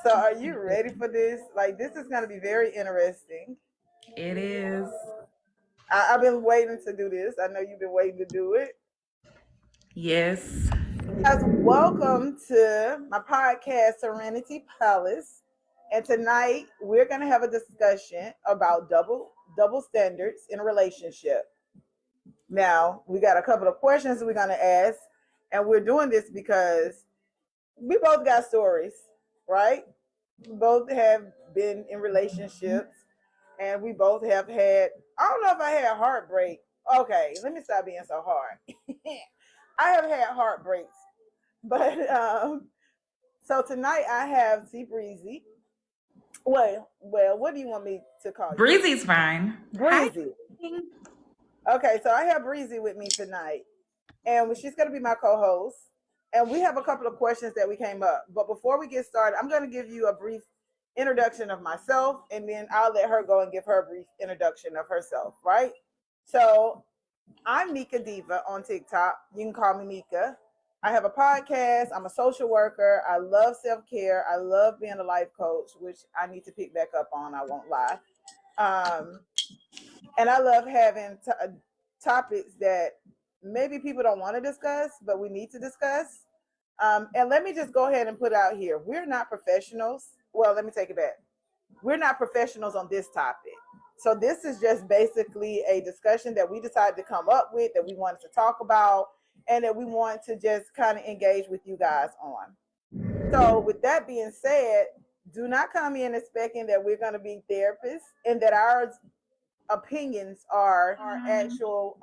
So are you ready for this? Like, this is going to be very interesting. It is. I've been waiting to do this. I know you've been waiting to do it. Yes. Guys, welcome to my podcast, Serenity Palace. And tonight we're going to have a discussion about double standards in a relationship. Now, we got a couple of questions we're going to ask, and we're doing this because we both got stories, right? We both have been in relationships, and we both have had, I don't know if I had heartbreak. Okay, let me stop being so hard. I have had heartbreaks, but so tonight I have C Breezy. Well, what do you want me to call you? Breezy's fine. Hi. Breezy. Okay, so I have Breezy with me tonight, and she's going to be my co-host. And we have a couple of questions that we came up. But before we get started, I'm going to give you a brief introduction of myself, and then I'll let her go and give her a brief introduction of herself, right? So I'm Mika Diva on TikTok. You can call me Mika. I have a podcast. I'm a social worker. I love self-care. I love being a life coach, which I need to pick back up on, I won't lie. And I love having topics that maybe people don't want to discuss, but we need to discuss. And let me just go ahead and put out here. We're not professionals. Well, let me take it back. We're not professionals on this topic. So this is just basically a discussion that we decided to come up with, that we wanted to talk about, and that we want to just kind of engage with you guys on. So with that being said, do not come in expecting that we're going to be therapists and that our opinions are actual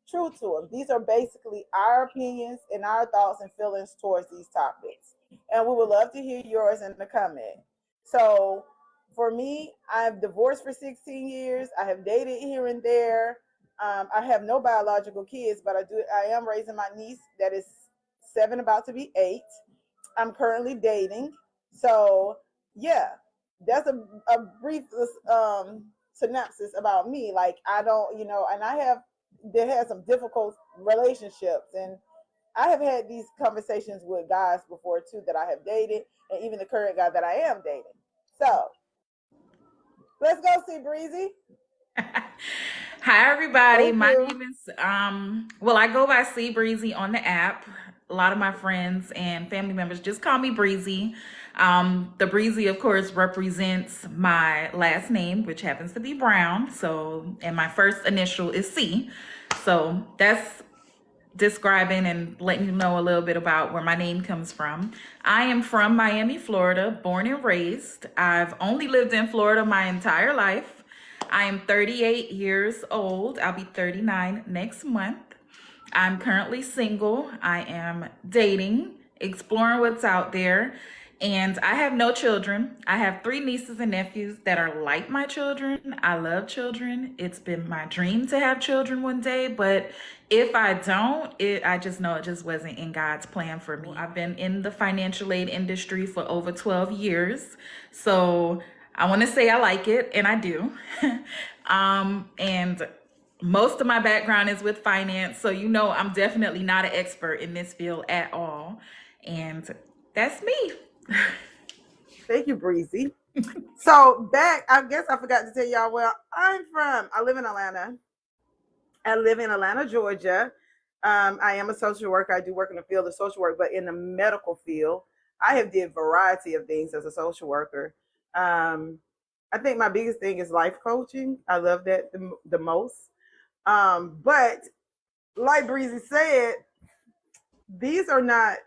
true to them. These are basically our opinions and our thoughts and feelings towards these topics. And we would love to hear yours in the comment. So for me, I've divorced for 16 years. I have dated here and there. I have no biological kids, but I am raising my niece that is 7, about to be 8. I'm currently dating. So yeah, that's a brief synopsis about me. Like, I don't, and I have had some difficult relationships, and I have had these conversations with guys before too that I have dated, and even the current guy that I am dating. So let's go see Breezy. Hi everybody. Thank My you. name is well, I go by C Breezy on the app. A lot of my friends and family members just call me Breezy. The Breezy, of course, represents my last name, which happens to be Brown. So, and my first initial is C. So that's describing and letting you know a little bit about where my name comes from. I am from Miami, Florida, born and raised. I've only lived in Florida my entire life. I am 38 years old. I'll be 39 next month. I'm currently single. I am dating, exploring what's out there, and I have no children. I have 3 nieces and nephews that are like my children. I love children. It's been my dream to have children one day, but if I don't, I just know it just wasn't in God's plan for me. I've been in the financial aid industry for over 12 years, so I want to say I like it, and I do. And most of my background is with finance, so I'm definitely not an expert in this field at all. And that's me. Thank you, Breezy. So I guess I forgot to tell y'all where I'm from. I live in Atlanta. I live in Atlanta, Georgia. I am a social worker. I do work in the field of social work, but in the medical field, I have did a variety of things as a social worker. I think my biggest thing is life coaching. I love that the most. But like Breezy said, these are not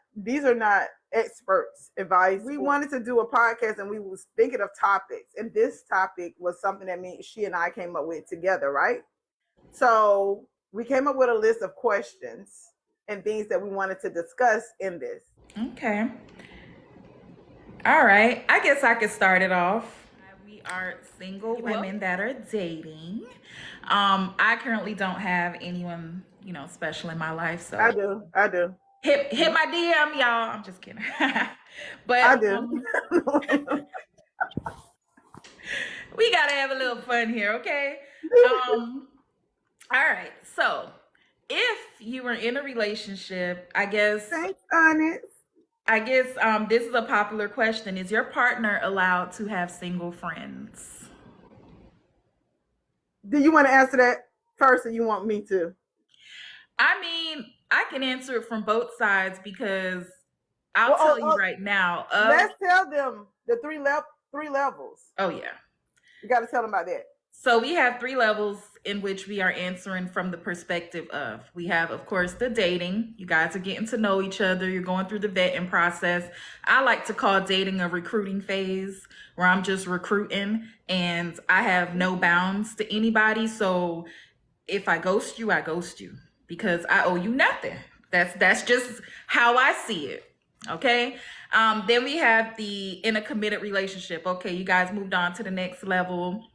experts advice. We wanted to do a podcast, and we was thinking of topics, and this topic was something that she and I came up with together, right? So we came up with a list of questions and things that we wanted to discuss in this. Okay. All right. I guess I could start it off. We are single women that are dating. I currently don't have anyone, special in my life. So I do. Hit my DM, y'all. I'm just kidding. But I do. We gotta have a little fun here, okay? All right. So if you were in a relationship, I guess. Thanks, Honest. I guess this is a popular question. Is your partner allowed to have single friends? Do you want to answer that first, or you want me to? I mean, I can answer it from both sides because I'll Well, tell you right now of let's tell them the three levels. oh yeah. You got to tell them about that. So we have three levels in which we are answering from the perspective of. We have, of course, the dating. You guys are getting to know each other. You're going through the vetting process. I like to call dating a recruiting phase where I'm just recruiting and I have no bounds to anybody. So if I ghost you, I ghost you because I owe you nothing. That's just how I see it. Okay. Then we have the in a committed relationship. Okay, you guys moved on to the next level.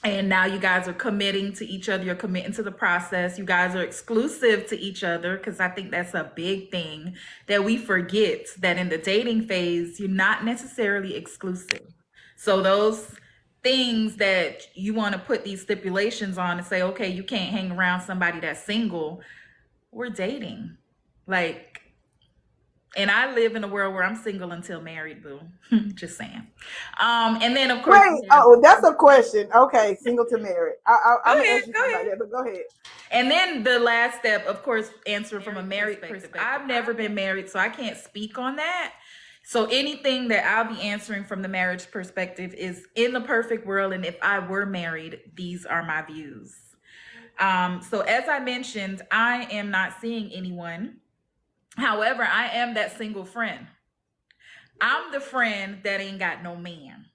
And now you guys are committing to each other. You're committing to the process. You guys are exclusive to each other because I think that's a big thing that we forget that in the dating phase, you're not necessarily exclusive. So those things that you want to put these stipulations on and say, okay, you can't hang around somebody that's single. We're dating. Like, and I live in a world where I'm single until married, boo. Just saying. And then of course, Wait, oh, that's a question. Okay, single to married. I'm gonna ask you go something about ahead. that, but go ahead. And then the last step, of course, answering from a married perspective. I've never been married, so I can't speak on that. So anything that I'll be answering from the marriage perspective is in the perfect world. And if I were married, these are my views. So as I mentioned, I am not seeing anyone. However, I am that single friend. I'm the friend that ain't got no man.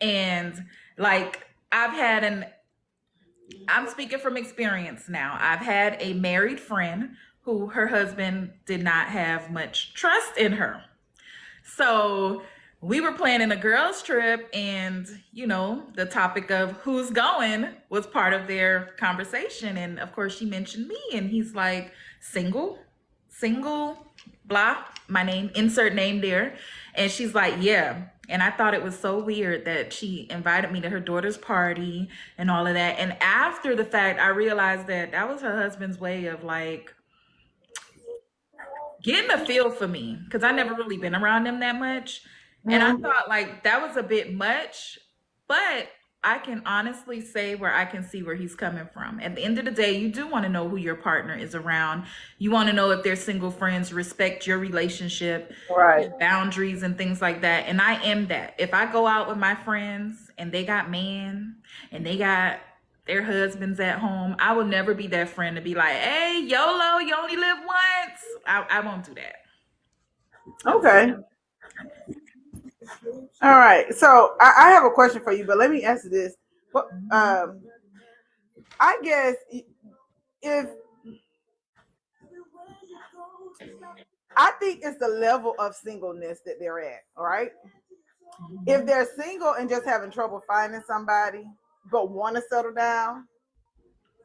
And like I'm speaking from experience now. I've had a married friend who her husband did not have much trust in her. So we were planning a girls' trip, and the topic of who's going was part of their conversation. And of course, she mentioned me, and he's like, single, blah, my name, insert name there. And she's like, yeah. And I thought it was so weird that she invited me to her daughter's party and all of that. And after the fact, I realized that that was her husband's way of like getting a feel for me because I never really been around them that much. And I thought like that was a bit much, but I can honestly say where I can see where he's coming from. At the end of the day, you do want to know who your partner is around. You want to know if they're single friends, respect your relationship, Right. boundaries and things like that. And I am that. If I go out with my friends and they got men and they got their husbands at home, I will never be that friend to be like, hey, YOLO, you only live once. I won't do that. Okay. All right. So I have a question for you, but let me answer this. But I guess if I think it's the level of singleness that they're at. All right. If they're single and just having trouble finding somebody, but want to settle down,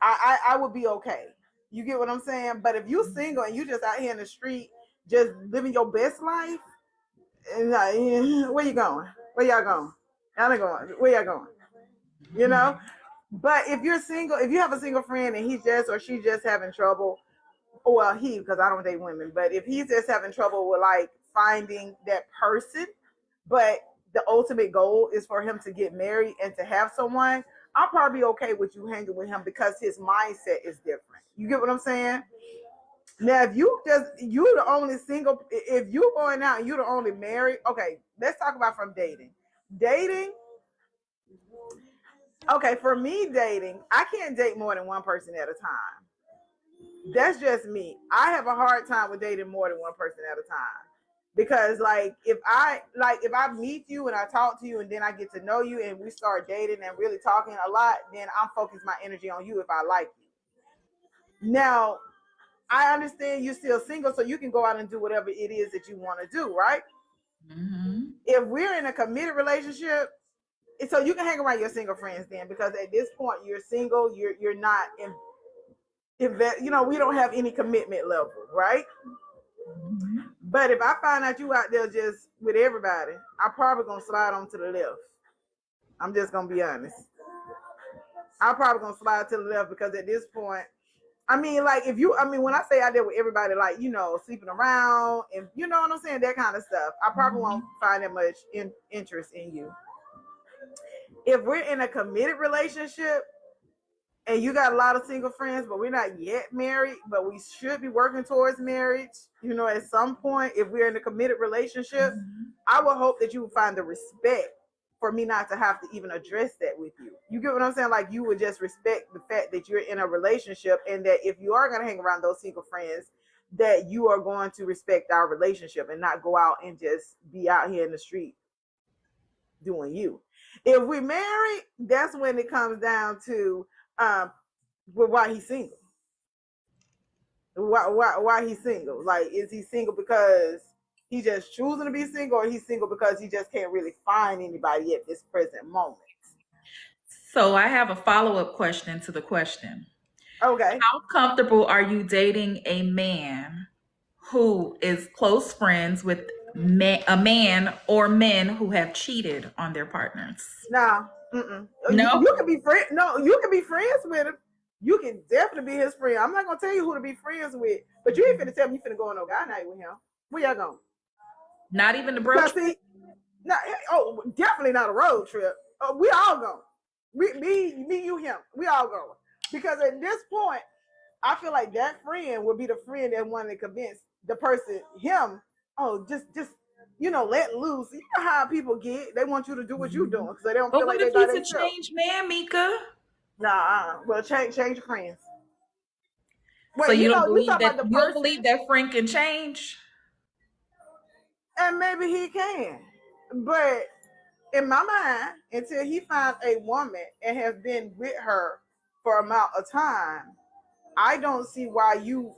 I would be okay. You get what I'm saying? But if you single and you just out here in the street, just living your best life, and where you going? Where y'all going? Y'all ain't going. Where y'all going? You know. But if you're single, if you have a single friend and he's just or she's just having trouble, well, because I don't date women, but if he's just having trouble with like finding that person, but the ultimate goal is for him to get married and to have someone, I'll probably be okay with you hanging with him because his mindset is different. You get what I'm saying? Now, if you're the only single, if you're going out and you're the only married, okay, let's talk about from dating. Dating, okay, for me, dating, I can't date more than one person at a time. That's just me. I have a hard time with dating more than one person at a time. Because if I meet you and I talk to you and then I get to know you and we start dating and really talking a lot, then I'm focusing my energy on you if I like you. Now, I understand you're still single, so you can go out and do whatever it is that you want to do, right? Mm-hmm. If we're in a committed relationship, so you can hang around your single friends then, because at this point you're single, you're not we don't have any commitment level, right? Mm-hmm. But if I find out you out there just with everybody, I'm probably gonna slide on to the left. I'm just gonna be honest. I'm probably gonna slide to the left because at this point, I mean, like if you, I mean, when I say out there with everybody, like sleeping around and you know what I'm saying, that kind of stuff, I probably won't find that much interest in you. If we're in a committed relationship and you got a lot of single friends, but we're not yet married, but we should be working towards marriage, at some point, if we're in a committed relationship, I would hope that you would find the respect for me not to have to even address that with you. You get what I'm saying? Like you would just respect the fact that you're in a relationship, and that if you are going to hang around those single friends, that you are going to respect our relationship and not go out and just be out here in the street doing you. If we're married, that's when it comes down to why he's single. Why he's single? Like, is he single because he's just choosing to be single, or he's single because he just can't really find anybody at this present moment? So I have a follow-up question to the question. Okay. How comfortable are you dating a man who is close friends with a man or men who have cheated on their partners? Nah. No. You can be friends. No, you can be friends with him. You can definitely be his friend. I'm not gonna tell you who to be friends with, but you ain't finna tell me you finna go on no guy night with him. Where y'all going? Not even the bro. Definitely not a road trip. We all going. Me, you, him. We all going. Because at this point, I feel like that friend would be the friend that wanted to convince the person, him, just let loose. You know how people get. They want you to do what you're doing because they don't feel like they got a changed man, Mika? Nah, well, change your friends. Well, so you don't believe that? You don't believe that friend can change? And maybe he can, but in my mind, until he finds a woman and has been with her for amount of time, I don't see why you.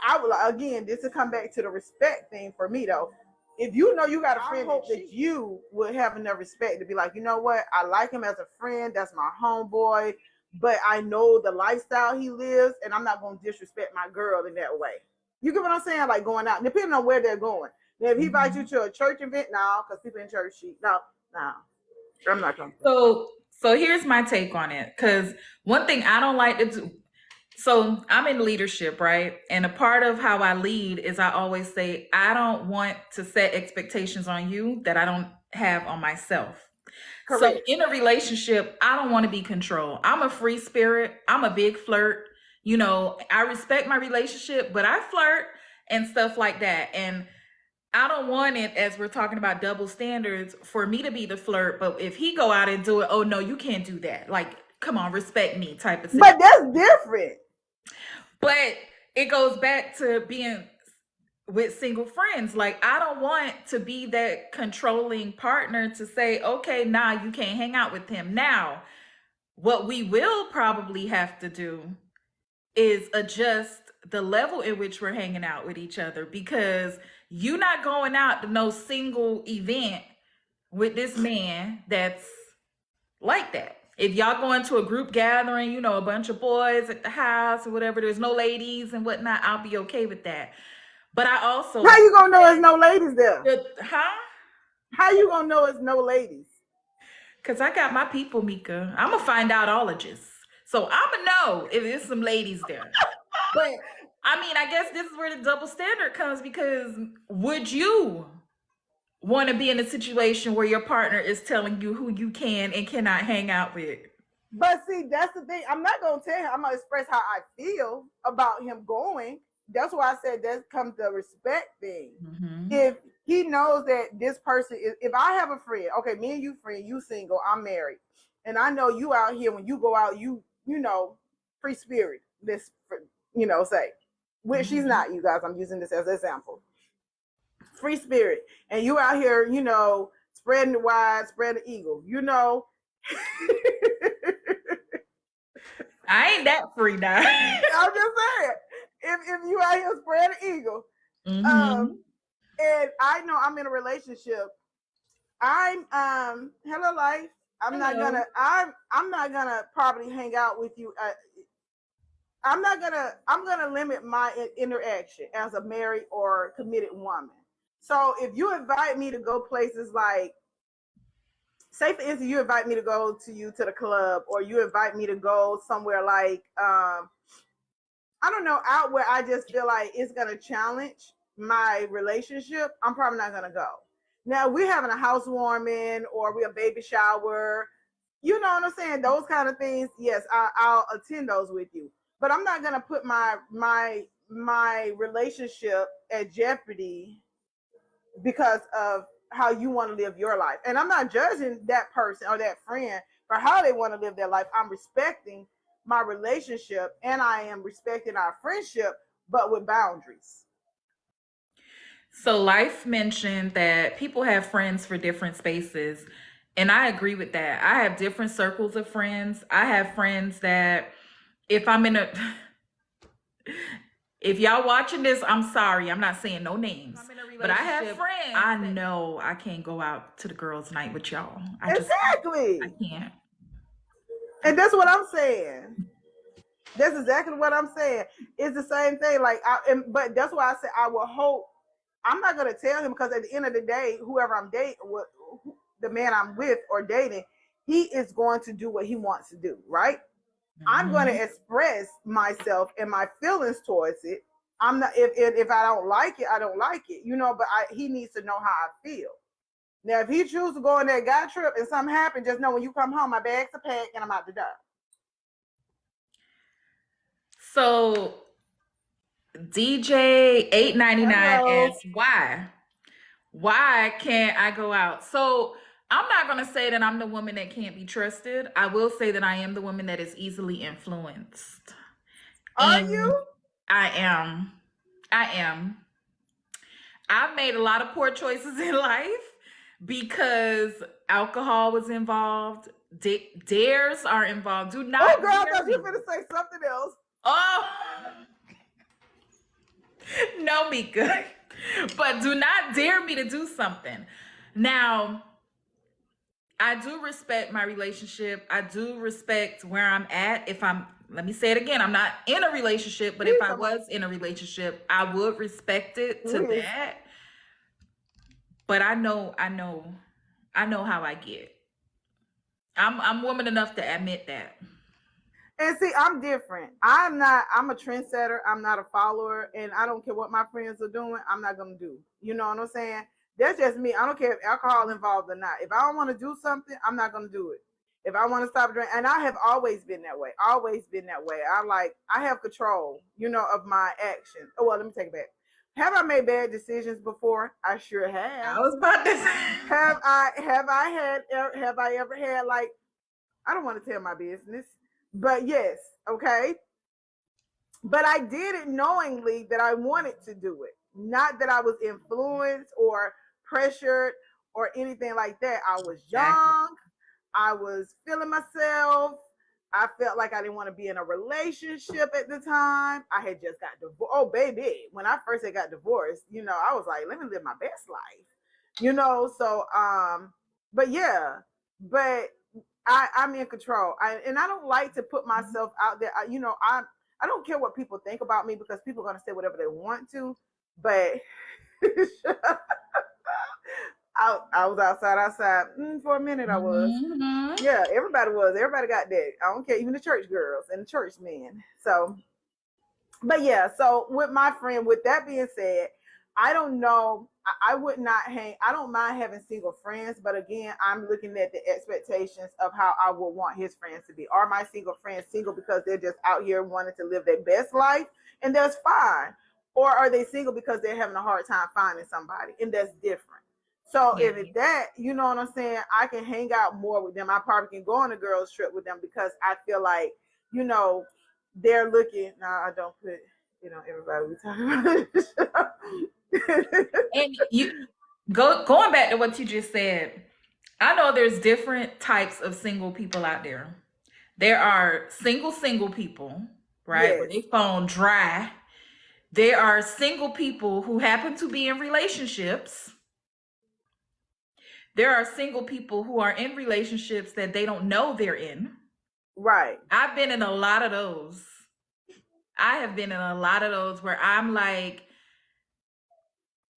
I would, again, this will come back to the respect thing for me though. If you know you got a friend that you would have enough respect to be like, you know what, I like him as a friend. That's my homeboy, but I know the lifestyle he lives, and I'm not going to disrespect my girl in that way. You get what I'm saying? Like going out, depending on where they're going. Now, if he invites you to a church event, no, because people in church cheat. No, I'm not coming. So here's my take on it. Because one thing I don't like to do. So I'm in leadership, right? And a part of how I lead is I always say, I don't want to set expectations on you that I don't have on myself. Correct. So in a relationship, I don't want to be controlled. I'm a free spirit. I'm a big flirt. I respect my relationship, but I flirt and stuff like that. And I don't want it, as we're talking about double standards, for me to be the flirt. But if he go out and do it, oh no, you can't do that. Like, come on, respect me type of thing. But that's different. But it goes back to being with single friends. Like, I don't want to be that controlling partner to say, okay, nah, you can't hang out with him. Now, what we will probably have to do is adjust the level in which we're hanging out with each other, because you're not going out to no single event with this man that's like that. If y'all going to a group gathering, a bunch of boys at the house or whatever, there's no ladies and whatnot, I'll be okay with that. But I also... How you gonna know there's no ladies there? Huh? How you gonna know there's no ladies? Because I got my people, Mika. I'm gonna find out all of this. So I'm gonna know if there's some ladies there. But I mean, I guess this is where the double standard comes, because would you want to be in a situation where your partner is telling you who you can and cannot hang out with? But see, that's the thing. I'm not going to tell him. I'm going to express how I feel about him going. That's why I said that comes the respect thing. Mm-hmm. If he knows that this person is, if I have a friend, okay, me and you friend, you single, I'm married, and I know you out here, when you go out, you free spirit, this, say, which she's not, you guys, I'm using this as an example. Free spirit, and you out here, spreading the wide, spreading the eagle, I ain't that free now. I'm just saying, if you out here spreading the eagle, and I know I'm in a relationship, I'm hello life. I'm not gonna probably hang out with you. I'm gonna limit my interaction as a married or committed woman. So if you invite me to go places like, say for instance, you invite me to go to the club, or you invite me to go somewhere like, I I don't know, out where I just feel like it's gonna challenge my relationship, I'm probably not gonna go. Now we're having a housewarming or we a baby shower, you know what I'm saying? Those kind of things, yes, I'll attend those with you. But I'm not gonna put my relationship at jeopardy because of how you want to live your life. And I'm not judging that person or that friend for how they want to live their life. I'm respecting my relationship and I am respecting our friendship, but with boundaries. So Life mentioned that people have friends for different spaces. And I agree with that. I have different circles of friends. I have friends that if I'm in a if y'all watching this, I'm sorry. I'm not saying no names. But I have friends. I know I can't go out to the girls' night with y'all. Exactly. I can't. And that's what I'm saying. That's exactly what I'm saying. It's the same thing. But that's why I said I will hope. I'm not gonna tell him because at the end of the day, whoever I'm dating, the man I'm with or dating, he is going to do what he wants to do, right? I'm going to express myself and my feelings towards it. I'm not if I don't like it, I don't like it, but he needs to know how I feel. Now, if he chooses to go on that guy trip and something happens, just know when you come home, my bags are packed and I'm out the door. So DJ 899 asks, why can't I go out? So I'm not going to say that I'm the woman that can't be trusted. I will say that I am the woman that is easily influenced. Are you? I am. I've made a lot of poor choices in life because alcohol was involved. Dares are involved. Do not. Oh, girl, I thought you were going to say something else. Oh. No, Mika. But do not dare me to do something. Now, I do respect my relationship. I do respect where I'm at. Let me say it again, I'm not in a relationship, but if I was in a relationship, I would respect it to that. But I know how I get. I'm woman enough to admit that. And see, I'm different. I'm a trendsetter. I'm not a follower. And I don't care what my friends are doing. I'm not going to do. You know what I'm saying? That's just me. I don't care if alcohol involved or not. If I don't want to do something, I'm not going to do it. If I want to stop drinking, and I have always been that way. I have control, of my actions. Oh, well, let me take it back. Have I made bad decisions before? I sure have. I was about to say. Have I ever had, I don't want to tell my business. But yes, okay. But I did it knowingly that I wanted to do it. Not that I was influenced or pressured or anything like that. I was young. I was feeling myself. I felt like I didn't want to be in a relationship at the time. I had just got divorced. Oh, baby. When I first got divorced, I was like, let me live my best life. So, but yeah. But I'm in control. I don't like to put myself out there. I don't care what people think about me because people are going to say whatever they want to. But I was outside. For a minute, I was. Mm-hmm. Yeah, everybody was. Everybody got that. I don't care, even the church girls and the church men. So, but yeah. So with my friend, with that being said, I don't know. I would not hang. I don't mind having single friends, but again, I'm looking at the expectations of how I would want his friends to be. Are my single friends single because they're just out here wanting to live their best life, and that's fine? Or are they single because they're having a hard time finding somebody, and that's different? So if it's that, you know what I'm saying, I can hang out more with them. I probably can go on a girls trip with them because I feel like, they're looking. No, I don't put, everybody we talking about. And going back to what you just said, I know there's different types of single people out there. There are single people, right? Yes. Where they phone dry. There are single people who happen to be in relationships. There are single people who are in relationships that they don't know they're in. Right. I've been in a lot of those. I have been in a lot of those where I'm like,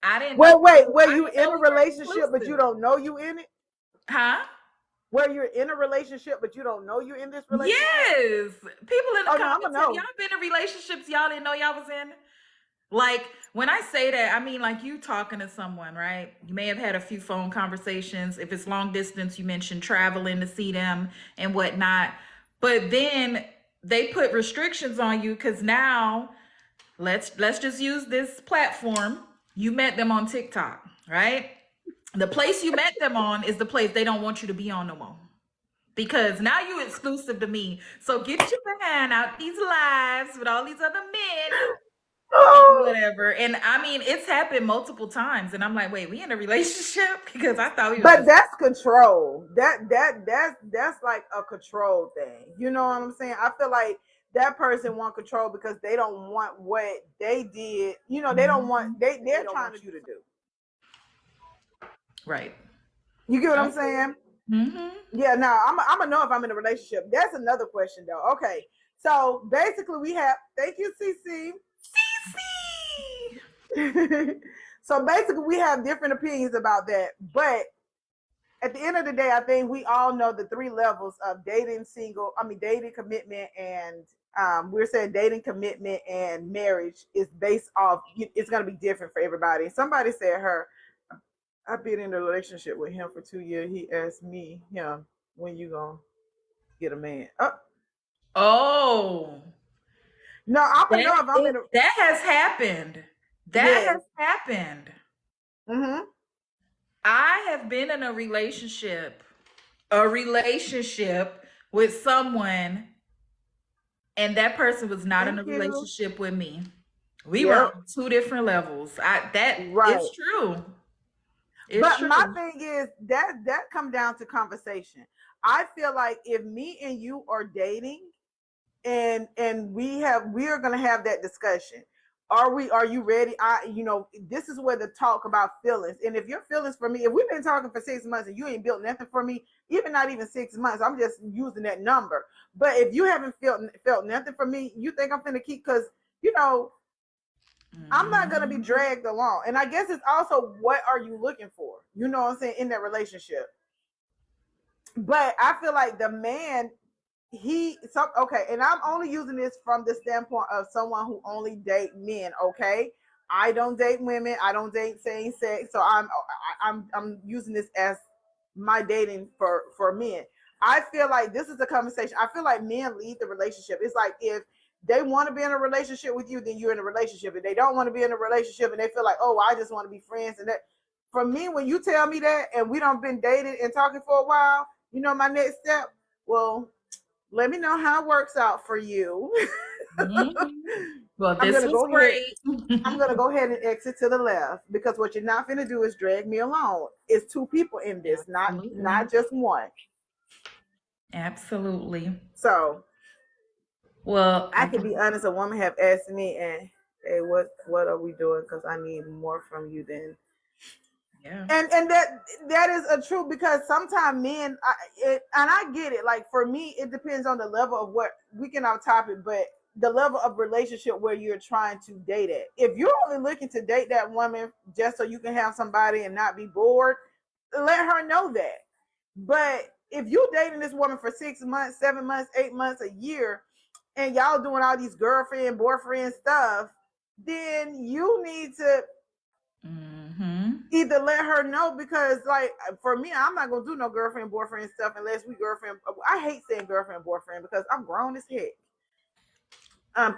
I didn't. Wait, were you in a relationship, but you don't know you in it? Huh? where you're in a relationship, but you don't know you're in this relationship? Yes. People in the Oh no, I'm comments, gonna have know. y'all been in relationships y'all didn't know y'all was in? Like, when I say that, I mean like you talking to someone, right? You may have had a few phone conversations. If it's long distance, you mentioned traveling to see them and whatnot. But then they put restrictions on you because now let's just use this platform. You met them on TikTok, right? The place you met them on is the place they don't want you to be on no more. Because now you exclusive to me. So get your behind out these lives with all these other men and Oh, whatever. And I mean, it's happened multiple times. And I'm like, wait, we in a relationship? Because I thought we was but just that's control. That's like a control thing. You know what I'm saying? I feel like that person want control because they don't want what they did. You know, they don't want they're trying to do to do. right. You get what I'm Okay. saying? Mm-hmm. Yeah, now I'm gonna know if I'm in a relationship. That's another question though. Okay. So basically we have thank you, CC. So basically we have different opinions about that. But at the end of the day, I think we all know the three levels of dating, dating, commitment, and we're saying dating, commitment, and marriage is based off. It's gonna be different for everybody. Somebody said her. I've been in a relationship with him for 2 years. He asked me, him, when you gonna get a man? Oh, Oh, no, I'm gonna know if I'm in a that has happened. That yes. has happened. Mm-hmm. I have been in a relationship with someone, and that person was not in a Thank you. relationship with me. We were Yep. on two different levels. That Right. it's true. It's But my true. thing is that come down to conversation. I feel like if me and you are dating and we are gonna have that discussion. Are you ready? This is where the talk about feelings. And if your feelings for me, if we've been talking for 6 months and you ain't built nothing for me, even not even 6 months, I'm just using that number. But if you haven't felt nothing for me, you think I'm gonna keep because you know I'm not gonna be Mhm. dragged along. And I guess it's also what are you looking for? You know what I'm saying, in that relationship. But I feel like the man, okay, and I'm only using this from the standpoint of someone who only date men, okay? I don't date women, I don't date same sex, so I'm using this as my dating for men. I feel like this is a conversation. I feel like men lead the relationship. It's like if they want to be in a relationship with you, then you're in a relationship. If they don't want to be in a relationship and they feel like, oh, I just want to be friends, and that for me, when you tell me that and we don't been dating and talking for a while, you know my next step. Well, let me know how it works out for you. Mhm. Well, I'm this gonna was go ahead. great. I'm gonna go ahead and exit to the left because what you're not gonna do is drag me along. It's two people in this, Absolutely. not just one. Absolutely. So Well, I can be honest. A woman have asked me, and hey, what are we doing? Because I need more from you than yeah. and that is a true because sometimes men and I get it. Like for me, it depends on the level of what we can off topic, but the level of relationship where you're trying to date at. If you're only looking to date that woman just so you can have somebody and not be bored, let her know that. But if you're dating this woman for 6 months, 7 months, 8 months, a year, and y'all doing all these girlfriend, boyfriend stuff, then you need to Mm-hmm. either let her know because like for me I'm not gonna do no girlfriend boyfriend stuff unless we girlfriend. I hate saying girlfriend boyfriend because I'm grown as heck.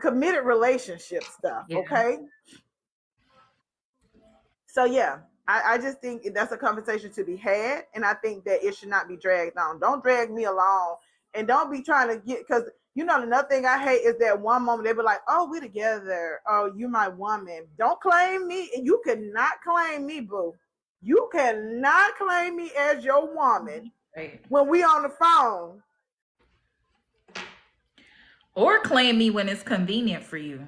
Committed relationship stuff, Yeah. okay? So yeah, I just think that's a conversation to be had, and I think that it should not be dragged on. Don't drag me along, and don't be trying to get because you know another thing I hate is that one moment they be like, "Oh, we together. Oh, you my woman." Don't claim me, and you cannot claim me, boo. You cannot claim me as your woman Right. when we on the phone. Or claim me when it's convenient for you.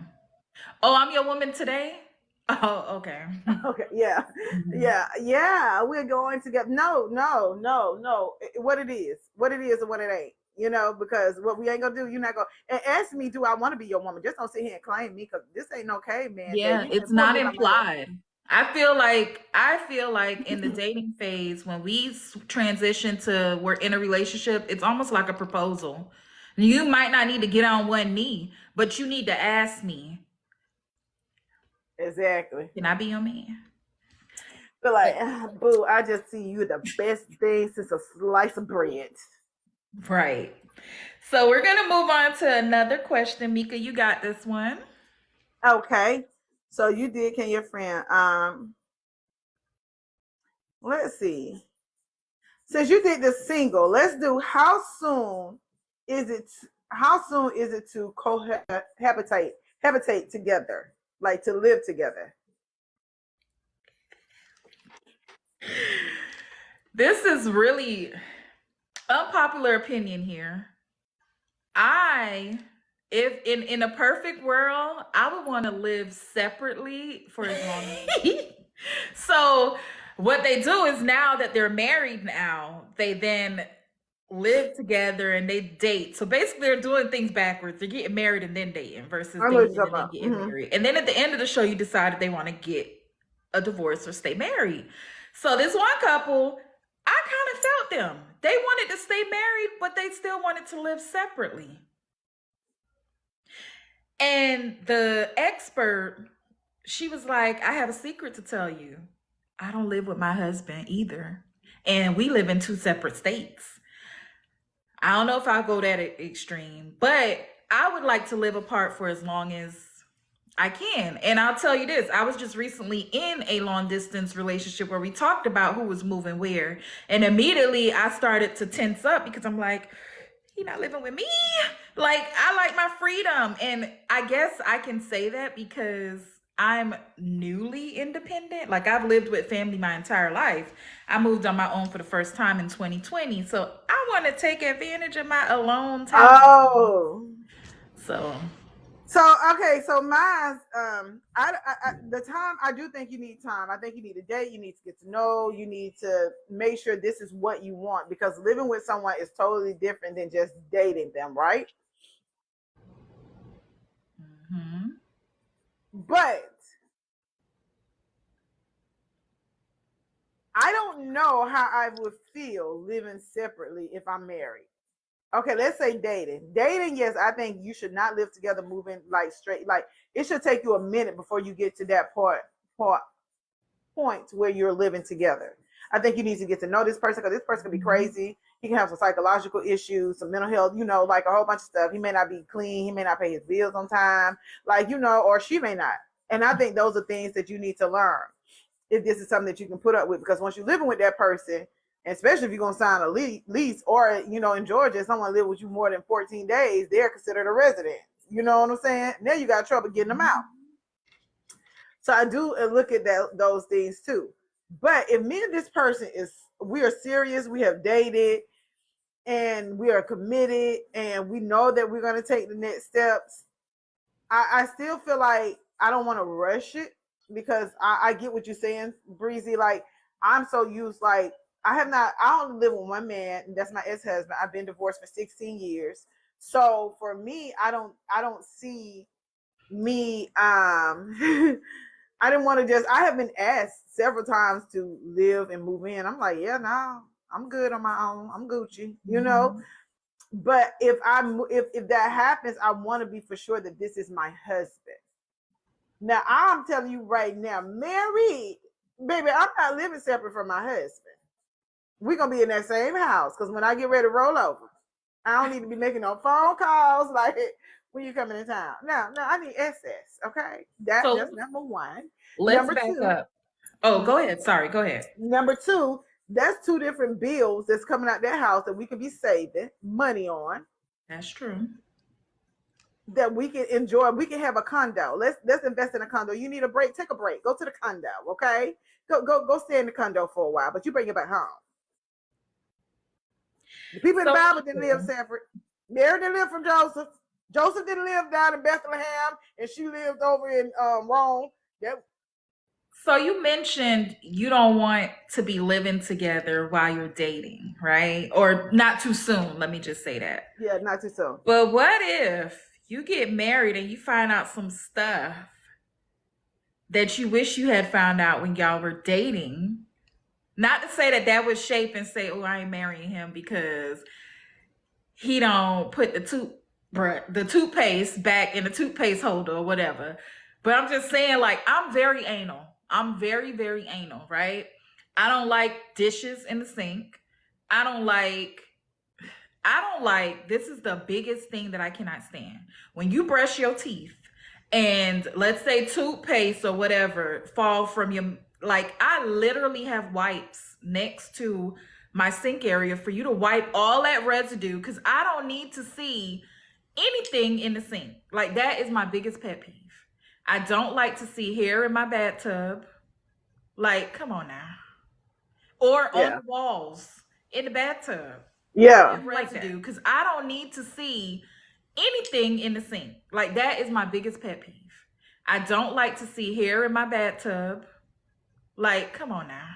Oh, I'm your woman today? Oh, okay. Okay, yeah, Mhm. yeah. We're going together. No, no, no, no. What it is, and what it ain't. You know, because what we ain't gonna do, you're not gonna and ask me, do I want to be your woman? Just don't sit here and claim me, because this ain't okay, man. That Yeah, you it's can't pull not me by my hair. implied. I feel like in the dating phase, when we transition to we're in a relationship, it's almost like a proposal. You might not need to get on one knee, but you need to ask me, Exactly. can I be your man? Feel like, boo, I just see you the best thing since a slice of bread. Right. So we're gonna move on to another question. Mika, you got this one. Okay. So you did, can your friend? Let's see. Since you did the single, let's do how soon is it? How soon is it to habitate together, like to live together? This is really unpopular opinion here. I if in a perfect world, I would want to live separately for as long as so what they do is now that they're married now, they then live together and they date. So basically they're doing things backwards. They're getting married and then dating versus I know what dating you're and then talking getting about. married. And then at the end of the show, you decide if they want to get a divorce or stay married. So this one couple, I kind of felt them. They wanted to stay married, but they still wanted to live separately. And the expert, she was like, I have a secret to tell you. I don't live with my husband either. And we live in two separate states. I don't know if I'll go that extreme, but I would like to live apart for as long as I can. And I'll tell you this, I was just recently in a long distance relationship where we talked about who was moving where. And immediately I started to tense up because I'm like, he not living with me. Like, I like my freedom. And I guess I can say that because I'm newly independent. Like, I've lived with family my entire life. I moved on my own for the first time in 2020. So I want to take advantage of my alone time. Oh. So Okay, so mine's the time, I do think you need time. I think you need to date, you need to get to know, you need to make sure this is what you want, because living with someone is totally different than just dating them, right? mhm. But I don't know how I would feel living separately if I'm married. Okay, let's say dating. Dating, yes, I think you should not live together, moving like straight. Like, it should take you a minute before you get to that part point where you're living together. I think you need to get to know this person, because this person can be crazy. He can have some psychological issues, some mental health, like a whole bunch of stuff. He may not be clean. He may not pay his bills on time, or she may not. And I think those are things that you need to learn if this is something that you can put up with, because once you're living with that person, especially if you're going to sign a lease, or, in Georgia, if someone live with you more than 14 days, they're considered a resident. You know what I'm saying? Now you got trouble getting them out. So I do look at those things too. But if me and this person we are serious, we have dated, and we are committed, and we know that we're going to take the next steps, I still feel like I don't want to rush it, because I get what you're saying, Breezy. Like, I'm so used, like, I only live with one man, and that's my ex-husband. I've been divorced for 16 years. So for me, I don't see me, I didn't want to I have been asked several times to live and move in. I'm like, yeah, no, I'm good on my own. I'm Gucci, But if that happens, I want to be for sure that this is my husband. Now, I'm telling you right now, married, baby, I'm not living separate from my husband. We're going to be in that same house, because when I get ready to roll over, I don't need to be making no phone calls like, when you coming in town. No, I need access, okay? That's number one. Let's Number back two. up. Oh, go ahead. Sorry, go ahead. Number two, that's two different bills that's coming out that house that we can be saving money on. That's true. That we can enjoy. We can have a condo. Let's invest in a condo. You need a break, take a break. Go to the condo, okay? Go stay in the condo for a while, but you bring it back home. The people in the Bible didn't live separate. Mary didn't live from Joseph. Joseph didn't live down in Bethlehem, and she lived over in Rome. So you mentioned you don't want to be living together while you're dating, right? Or not too soon. Let me just say that. Yeah, not too soon. But what if you get married and you find out some stuff that you wish you had found out when y'all were dating? Not to say that that would shape and say, oh, I ain't marrying him because he don't put the toothpaste back in the toothpaste holder or whatever. But I'm just saying, like, I'm very anal. I'm very, very anal, right? I don't like dishes in the sink. I don't like this is the biggest thing that I cannot stand. When you brush your teeth and let's say toothpaste or whatever fall from your, like, I literally have wipes next to my sink area for you to wipe all that residue because I don't need to see anything in the sink. Like, that is my biggest pet peeve. I don't like to see hair in my bathtub. Like, come on now. Or on the walls in the bathtub. Yeah. Residue, because I don't need to see anything in the sink. Like, that is my biggest pet peeve. I don't like to see hair in my bathtub. Like, come on now.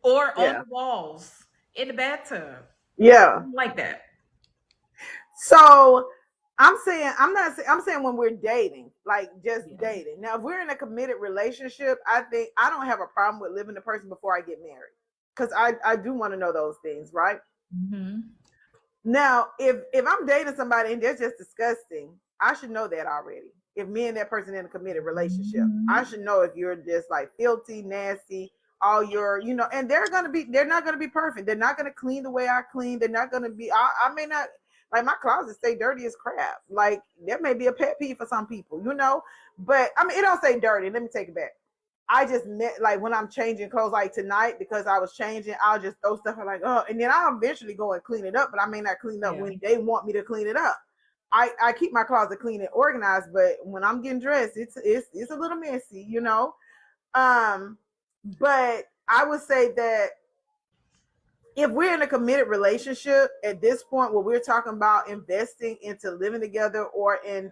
Or on the walls in the bathtub. Yeah. Like that. So I'm saying when we're dating, like just dating. Now, if we're in a committed relationship, I think I don't have a problem with living the person before I get married. Because I do want to know those things, right? Mm-hmm. Now, if I'm dating somebody and they're just disgusting, I should know that already. If me and that person in a committed relationship, I should know if you're just like filthy, nasty, all your, and they're not gonna be perfect. They're not gonna clean the way I clean. They're not gonna be. I may not, like, my closet stay dirty as crap. Like, that may be a pet peeve for some people, But I mean, it don't say dirty. Let me take it back. I just met, like, when I'm changing clothes, like tonight, because I was changing, I'll just throw stuff like, oh, and then I'll eventually go and clean it up, but I may not clean up when they want me to clean it up. I keep my closet clean and organized, but when I'm getting dressed, it's a little messy, But I would say that if we're in a committed relationship at this point where we're talking about investing into living together or in,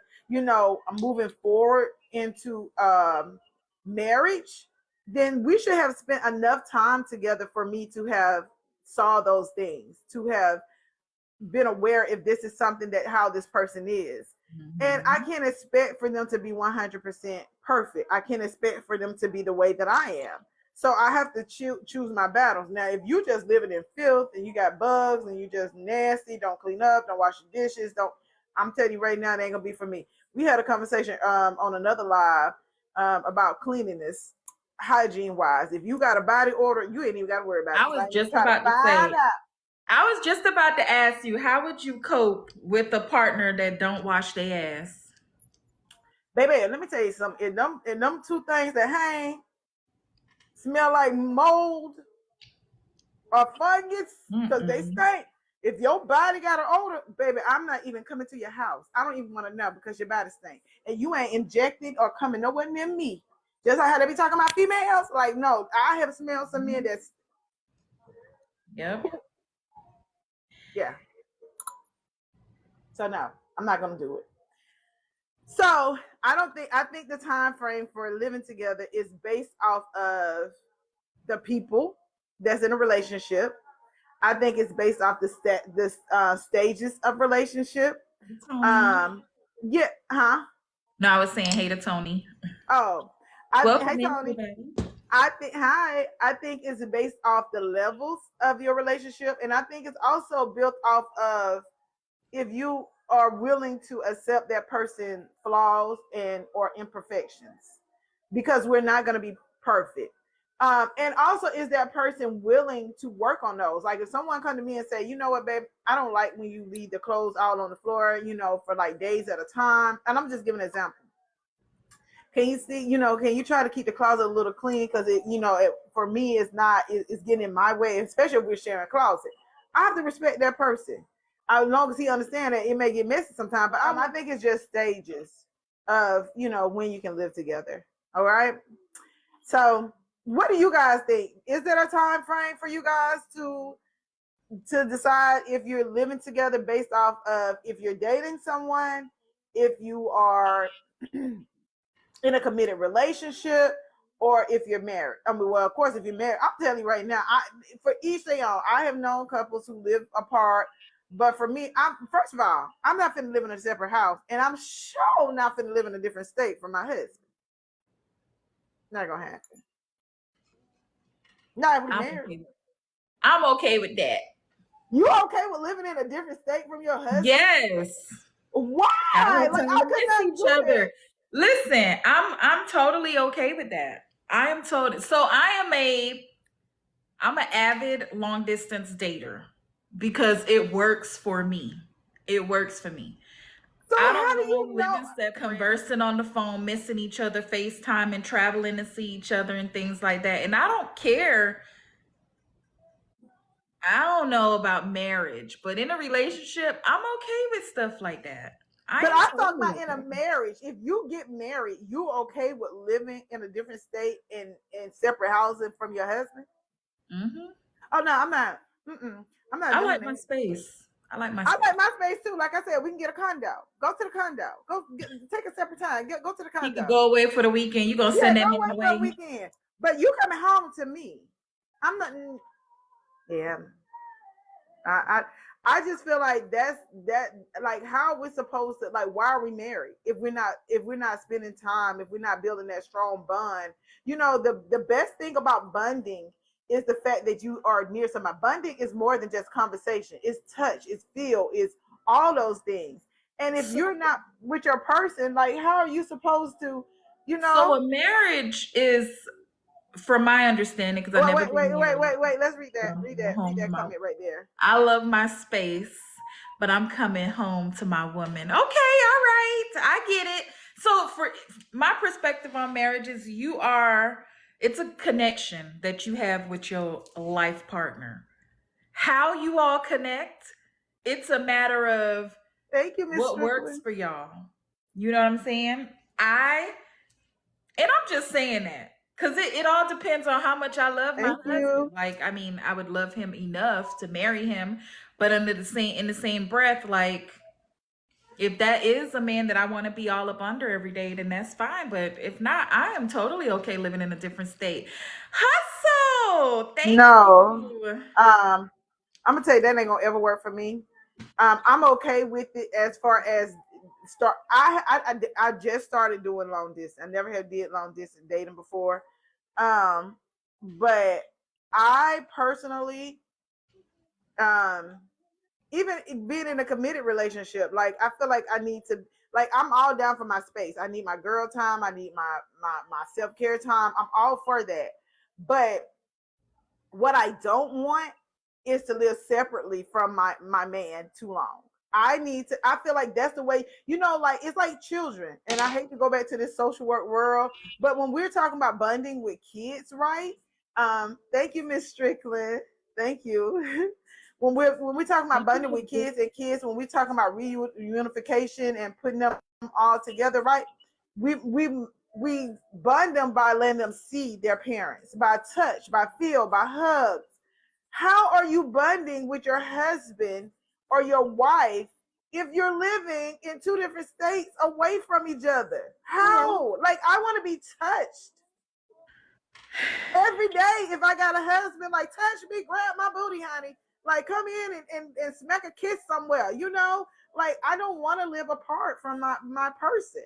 moving forward into marriage, then we should have spent enough time together for me to have saw those things, to have been aware if this is something that how this person is. Mm-hmm. And I can't expect for them to be 100% perfect. I can't expect for them to be the way that I am. So I have to choose my battles. Now, if you just living in filth and you got bugs and you just nasty, don't clean up, don't wash your dishes, I'm telling you right now, it ain't gonna be for me. We had a conversation on another live about cleanliness, hygiene wise. If you got a body odor, you ain't even got to worry about it. I was just about to ask you, how would you cope with a partner that don't wash their ass? Baby, let me tell you something. In them two things that hang smell like mold or fungus, because they stink. If your body got an odor, baby, I'm not even coming to your house. I don't even want to know because your body stink. And you ain't injected or coming nowhere near me. Just like how they be talking about females. Like, no, I have smelled some men that's... Yep. Yeah. So no, I'm not gonna do it. So I think the time frame for living together is based off of the people that's in a relationship. I think it's based off the stages of relationship. Yeah, huh? No, I was saying hey to Tony. Oh, hey Tony. I think it's based off the levels of your relationship, and I think it's also built off of if you are willing to accept that person's flaws and or imperfections, because we're not going to be perfect. And also, is that person willing to work on those? Like, if someone come to me and say, you know what, babe, I don't like when you leave the clothes all on the floor, for like days at a time. And I'm just giving an example. Can you see, can you try to keep the closet a little clean? Because for me, it's getting in my way, especially if we're sharing a closet. I have to respect that person. As long as he understands that it may get messy sometimes, but I think it's just stages of, when you can live together. All right. So what do you guys think? Is there a time frame for you guys to decide if you're living together based off of if you're dating someone, if you are in a committed relationship, or if you're married? I mean, well, of course, if you're married, I'm telling you right now, for each their own. I have known couples who live apart, but for me, first of all, I'm not finna live in a separate house, and I'm sure not finna live in a different state from my husband. Not gonna happen. Not if we I'm married. okay. I'm okay with that. You okay with living in a different state from your husband? Yes. Why? I Like time I to could miss not each do that. other. Listen, I'm totally okay with that. I am told so I'm an avid long distance dater because it works for me. It works for me. So I how don't do you mind know? living separate, conversing on the phone, missing each other, FaceTime and traveling to see each other and things like that. And I don't care. I don't know about marriage, but in a relationship, I'm okay with stuff like that. But am I'm talking totally about in a okay. marriage. If you get married, you okay with living in a different state in separate housing from your husband? Hmm. Oh no, I'm not. I'm not I doing like my it. space. I like my I space. like my space too. Like I said, we can get a condo. Go to the condo. Take a separate time. Go to the He could condo. go away for the weekend. You gonna Yeah, send go that man away for a away? weekend. But you coming home to me. I'm not. Yeah. I I just feel like that's that. Like, how are we supposed to, like, why are we married if we're not spending time, if we're not building that strong bond? You know, the best thing about bonding is the fact that you are near somebody. Bonding is more than just conversation. It's touch, it's feel, it's all those things. And if So, you're not with your person, like, how are you supposed to, you so know? a marriage is, from my understanding, because I've Wait, never wait, been wait, wait, married, wait, wait. Let's read but that. I'm Read coming that. Read home to that my. comment right there. I love my space, but I'm coming home to my woman. Okay, all right, I get it. So, for my perspective on marriage is, it's a connection that you have with your life partner. How you all connect, it's a matter of Thank you, Miss what works Strickland. for y'all. You know what I'm saying? I'm just saying that because it all depends on how much I love my Thank husband. you. Like, I mean, I would love him enough to marry him, but in the same breath, like, if that is a man that I want to be all up under every day, then that's fine. But if not, I am totally okay living in a different state. Hustle, thank No. you. I'm gonna tell you that ain't gonna ever work for me. I'm okay with it as far as start. I just started doing long distance. I never had did long distance dating before. But I personally, um, even being in a committed relationship, like, I feel like I need to, like, I'm all down for my space. I need my girl time. I need my self care time. I'm all for that. But what I don't want is to live separately from my man too long. I feel like that's the way, like, it's like children. And I hate to go back to this social work world, but when we're talking about bonding with kids, right? Thank you, Miss Strickland. Thank you. When we're talking about bonding with kids and kids, when we're talking about reunification and putting them all together, right? We bond them by letting them see their parents, by touch, by feel, by hugs. How are you bonding with your husband or your wife if you're living in two different states away from each other? How? Like, I want to be touched every day. If I got a husband, like, touch me, grab my booty, honey. Like, come in and smack a kiss somewhere, Like, I don't want to live apart from my person.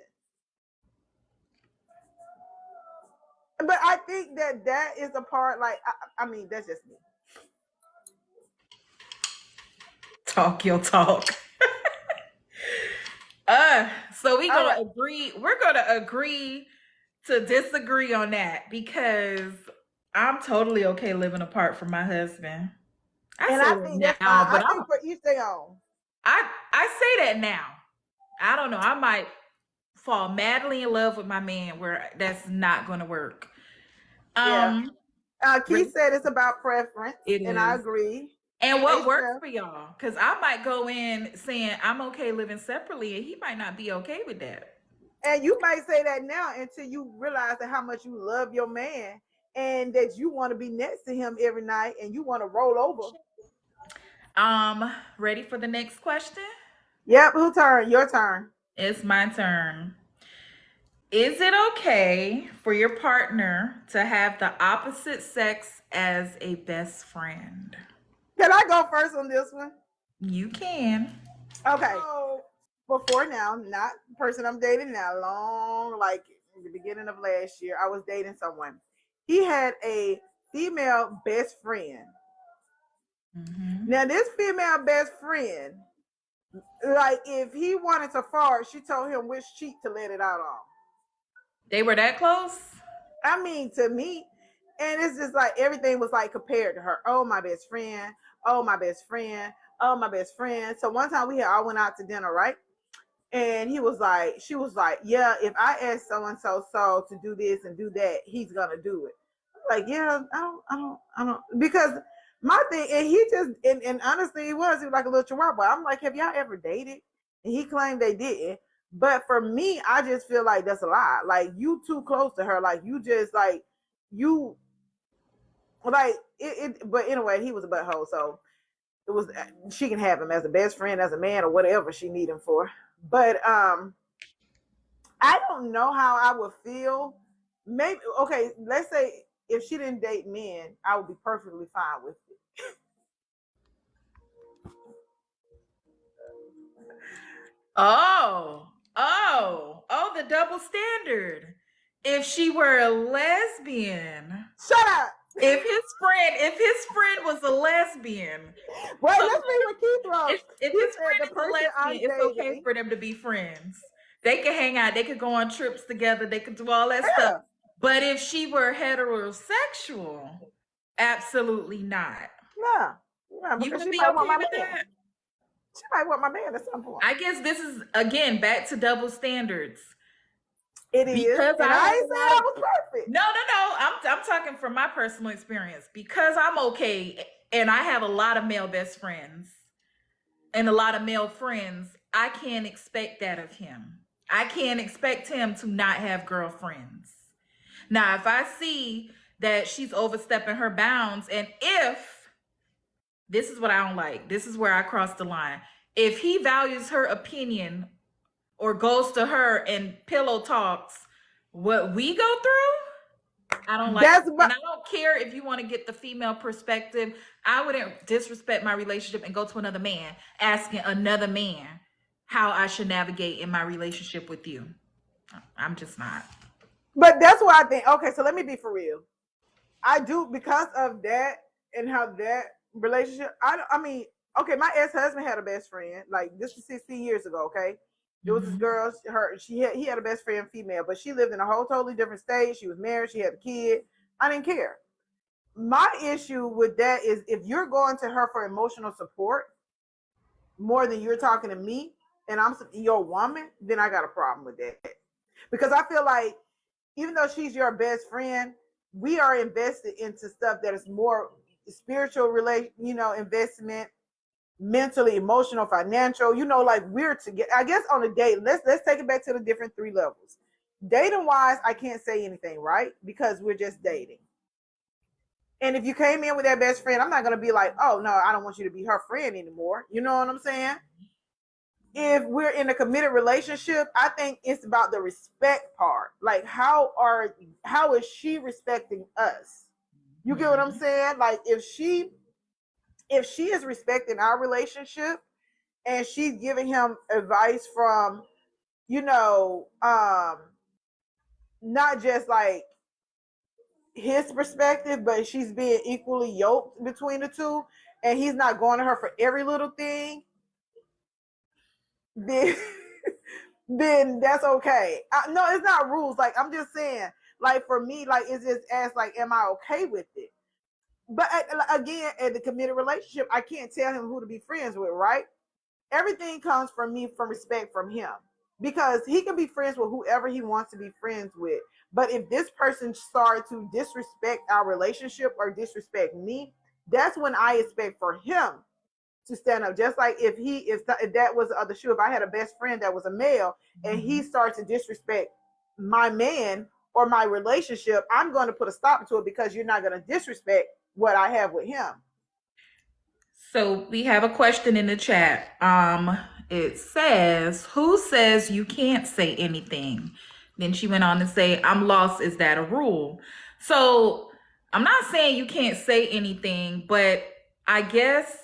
But I think that is the part, like, I mean, that's just me. Talk your talk. So we All gonna right. agree. We're gonna agree to disagree on that because I'm totally okay living apart from my husband. I And say I that think that's now, fine. but I think for each their own. I say that now. I don't know. I might fall madly in love with my man where that's not gonna work. Yeah. Re- Keith said it's about preference, it and I is. agree. And Hey, what works Steph. for y'all? Because I might go in saying I'm okay living separately, and he might not be okay with that. And you might say that now until you realize that how much you love your man and that you want to be next to him every night and you want to roll over. Ready for the next question? Yep, who turn? Your turn. It's my turn. Is it okay for your partner to have the opposite sex as a best friend? Can I go first on this one? You can. Okay. So before now, not the person I'm dating now, long, like the beginning of last year, I was dating someone. He had a female best friend. Mm-hmm. Now, this female best friend, like if he wanted to fart, she told him which cheek to let it out on. They were that close? I mean, to me, and it's just like everything was like compared to her. Oh, my best friend. Oh, my best friend. Oh, my best friend. So one time we had all went out to dinner, right? And she was like, yeah, if I ask so and so to do this and do that, he's gonna do it. I'm like, yeah, I don't, because my thing, and he just, and honestly, he was like a little chihuahua. I'm like, have y'all ever dated? And he claimed they didn't. But for me, I just feel like that's a lie. Like you too close to her. Like you just like you like it. But anyway, he was a butthole, so it was she can have him as a best friend, as a man, or whatever she need him for. But I don't know how I would feel. Maybe okay, let's say if she didn't date men, I would be perfectly fine with it. The double standard. If she were a lesbian, Shut up. if his friend was a lesbian, Well, so let's see what Keith wrote. if He his said friend the is a person I'm lesbian, it's okay dating. for them to be friends. They could hang out, they could go on trips together, they could do all that Yeah. stuff. But if she were heterosexual, absolutely not. No. No, You because would she be might want okay my with man. that? She might want my man at some point. I guess this is again back to double standards. It is. Because And I ain't saying I was perfect. No. I'm talking from my personal experience. Because I'm okay and I have a lot of male best friends and a lot of male friends, I can't expect that of him. I can't expect him to not have girlfriends. Now, if I see that she's overstepping her bounds, and if this is what I don't like, this is where I cross the line. If he values her opinion or goes to her and pillow talks what we go through, I don't like it. And I don't care if you want to get the female perspective. I wouldn't disrespect my relationship and go to another man asking another man how I should navigate in my relationship with you. I'm just not. But that's why I think, okay, so let me be for real. I do, because of that and how that relationship, I mean, okay, my ex-husband had a best friend, like this was 16 years ago, okay? There was this girl, he had a best friend, female, but she lived in a whole totally different state. She was married, she had a kid. I didn't care. My issue with that is if you're going to her for emotional support more than you're talking to me, and I'm your woman, then I got a problem with that. Because I feel like even though she's your best friend, we are invested into stuff that is more spiritual investment, mentally, emotional, financial, like we're together. I guess on a date, let's take it back to the different 3 levels. Dating wise, I can't say anything, right? Because we're just dating. And if you came in with that best friend, I'm not going to be like, oh no, I don't want you to be her friend anymore. You know what I'm saying? If we're in a committed relationship, I think it's about the respect part. Like how is she respecting us? You get what I'm saying? Like if she is respecting our relationship and she's giving him advice from, not just like his perspective, but she's being equally yoked between the two, and he's not going to her for every little thing, then that's okay. No, it's not rules. Like I'm just saying, like for me, like it's just as like, am I okay with it? But again, in the committed relationship, I can't tell him who to be friends with, right? Everything comes from me, from respect from him, because he can be friends with whoever he wants to be friends with. But if this person started to disrespect our relationship or disrespect me, that's when I expect for him to stand up. Just like if that was the other shoe, if I had a best friend that was a male and he started to disrespect my man or my relationship, I'm going to put a stop to it, because you're not going to disrespect what I have with him. So we have a question in the chat. It says, who says you can't say anything? Then she went on to say, I'm lost. Is that a rule? So I'm not saying you can't say anything, but I guess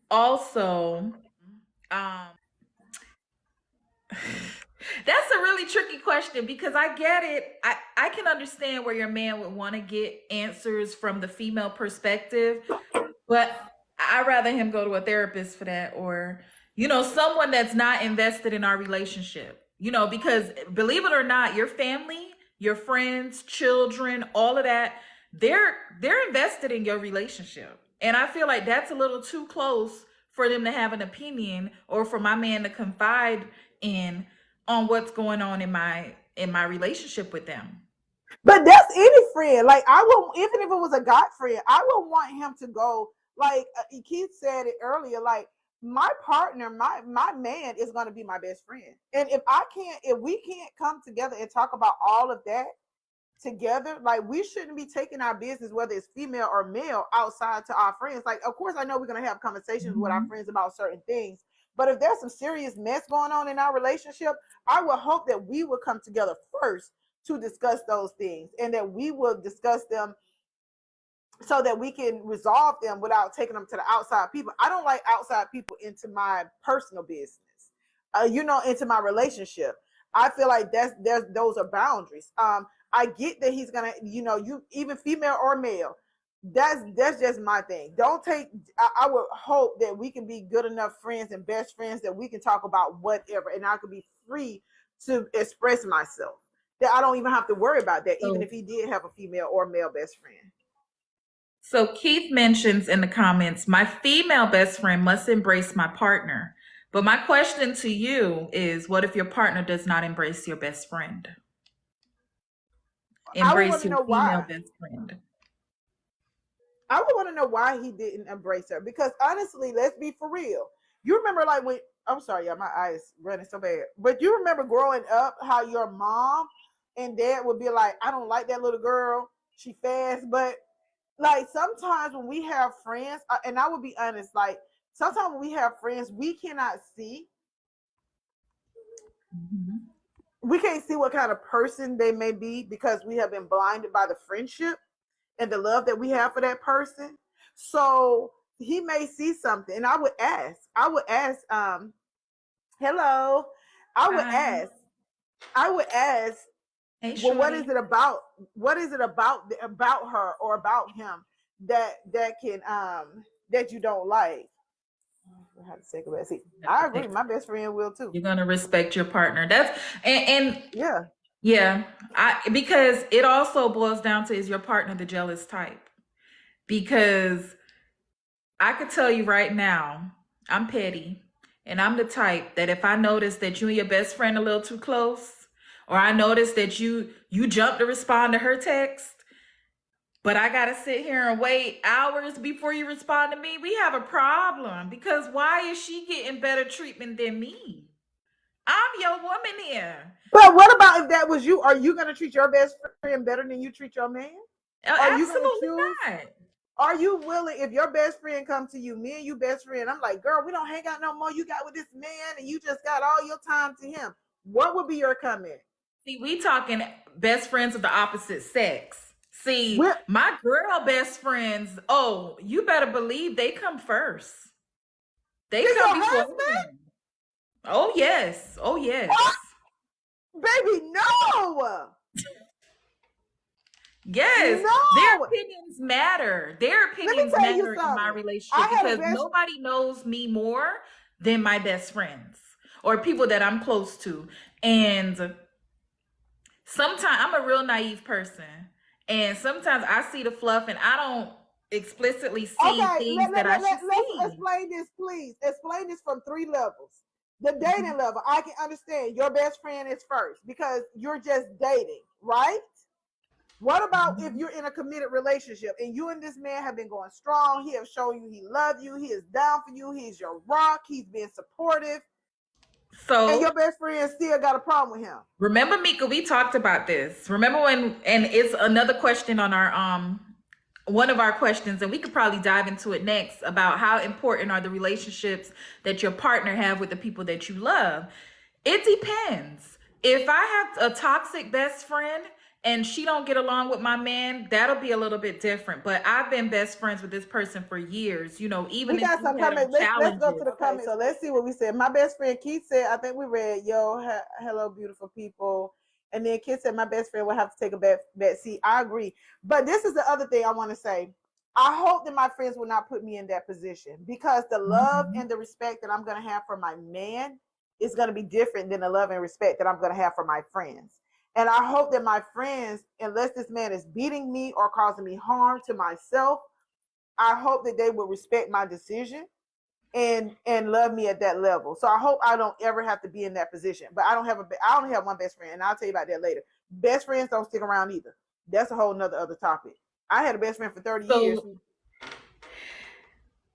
also, That's a really tricky question because I get it. I can understand where your man would want to get answers from the female perspective, but I'd rather him go to a therapist for that, or, someone that's not invested in our relationship. Because believe it or not, your family, your friends, children, all of that, they're invested in your relationship. And I feel like that's a little too close for them to have an opinion, or for my man to confide in on what's going on in my relationship with them. But that's any friend. Like, I would, even if it was a God friend, I would want him to go. Like Keith said it earlier. Like, my partner, my man is going to be my best friend. And if we can't come together and talk about all of that together, like, we shouldn't be taking our business, whether it's female or male, outside to our friends. Like, of course, I know we're going to have conversations with our friends about certain things, but if there's some serious mess going on in our relationship, I would hope that we would come together first to discuss those things, and that we will discuss them so that we can resolve them without taking them to the outside people. I don't like outside people into my personal business, into my relationship. I feel like those are boundaries. I get that he's gonna, you, even female or male. That's just my thing. I would hope that we can be good enough friends and best friends that we can talk about whatever, and I could be free to express myself. That I don't even have to worry about that, even if he did have a female or male best friend. So Keith mentions in the comments, my female best friend must embrace my partner. But my question to you is, what if your partner does not embrace your best friend? Embrace your female best friend. I would want to know why he didn't embrace her. Because honestly, let's be for real. You remember, like, when, I'm sorry, yeah, my eyes running so bad. But you remember growing up how your mom and dad would be like, I don't like that little girl. She fast. But like, sometimes when we have friends, and I would be honest, like, sometimes when we have friends, we cannot see. We can't see what kind of person they may be because we have been blinded by the friendship and the love that we have for that person. So he may see something, and I would ask, hello. I would ask, hey, well, what is it about her or about him that can that you don't like? I have to take a seat. I agree. My best friend will too. You're gonna respect your partner. That's and yeah. Because it also boils down to, is your partner the jealous type? Because I could tell you right now, I'm petty, and I'm the type that if I notice that you and your best friend are a little too close, or I notice that you jump to respond to her text, but I gotta sit here and wait hours before you respond to me, we have a problem. Because why is she getting better treatment than me? I'm your woman here. But what about if that was you? Are you going to treat your best friend better than you treat your man? Absolutely not. Are you willing, if your best friend comes to you, me and you best friend, I'm like, girl, we don't hang out no more. You got with this man and you just got all your time to him. What would be your comment? See, we talking best friends of the opposite sex. See, my girl best friends, oh, you better believe they come first. They come before me. Oh, yes. Oh, yes. What? Baby, no. Yes. No. Their opinions matter. Their opinions matter in my relationship because nobody knows me more than my best friends or people that I'm close to. And sometimes I'm a real naive person. And sometimes I see the fluff and I don't explicitly see things that I should see. Let's explain this, please. Explain this from 3 levels. The dating level, I can understand your best friend is first because you're just dating, right? What about if you're in a committed relationship and you and this man have been going strong? He has shown you he loves you. He is down for you. He's your rock. He's been supportive. And your best friend still got a problem with him. Remember, Mika, we talked about this. Remember when, and it's another question on our one of our questions, and we could probably dive into it next, about how important are the relationships that your partner have with the people that you love. It depends. If I have a toxic best friend and she don't get along with my man, that'll be a little bit different. But I've been best friends with this person for years, you know, even We if got we some had our comments. Let's go to challenges. the comments. So let's see what we said. My best friend Keith said, I think we read, yo, hello, beautiful people. And then Keith said, my best friend will have to take a back seat. I agree. But this is the other thing I want to say. I hope that my friends will not put me in that position, because the love and the respect that I'm going to have for my man is going to be different than the love and respect that I'm going to have for my friends. And I hope that my friends, unless this man is beating me or causing me harm to myself, I hope that they will respect my decision and love me at that level. So I hope I don't ever have to be in that position. But I only have one best friend, and I'll tell you about that later. Best friends don't stick around either. That's a whole nother other topic. I had a best friend for 30 years.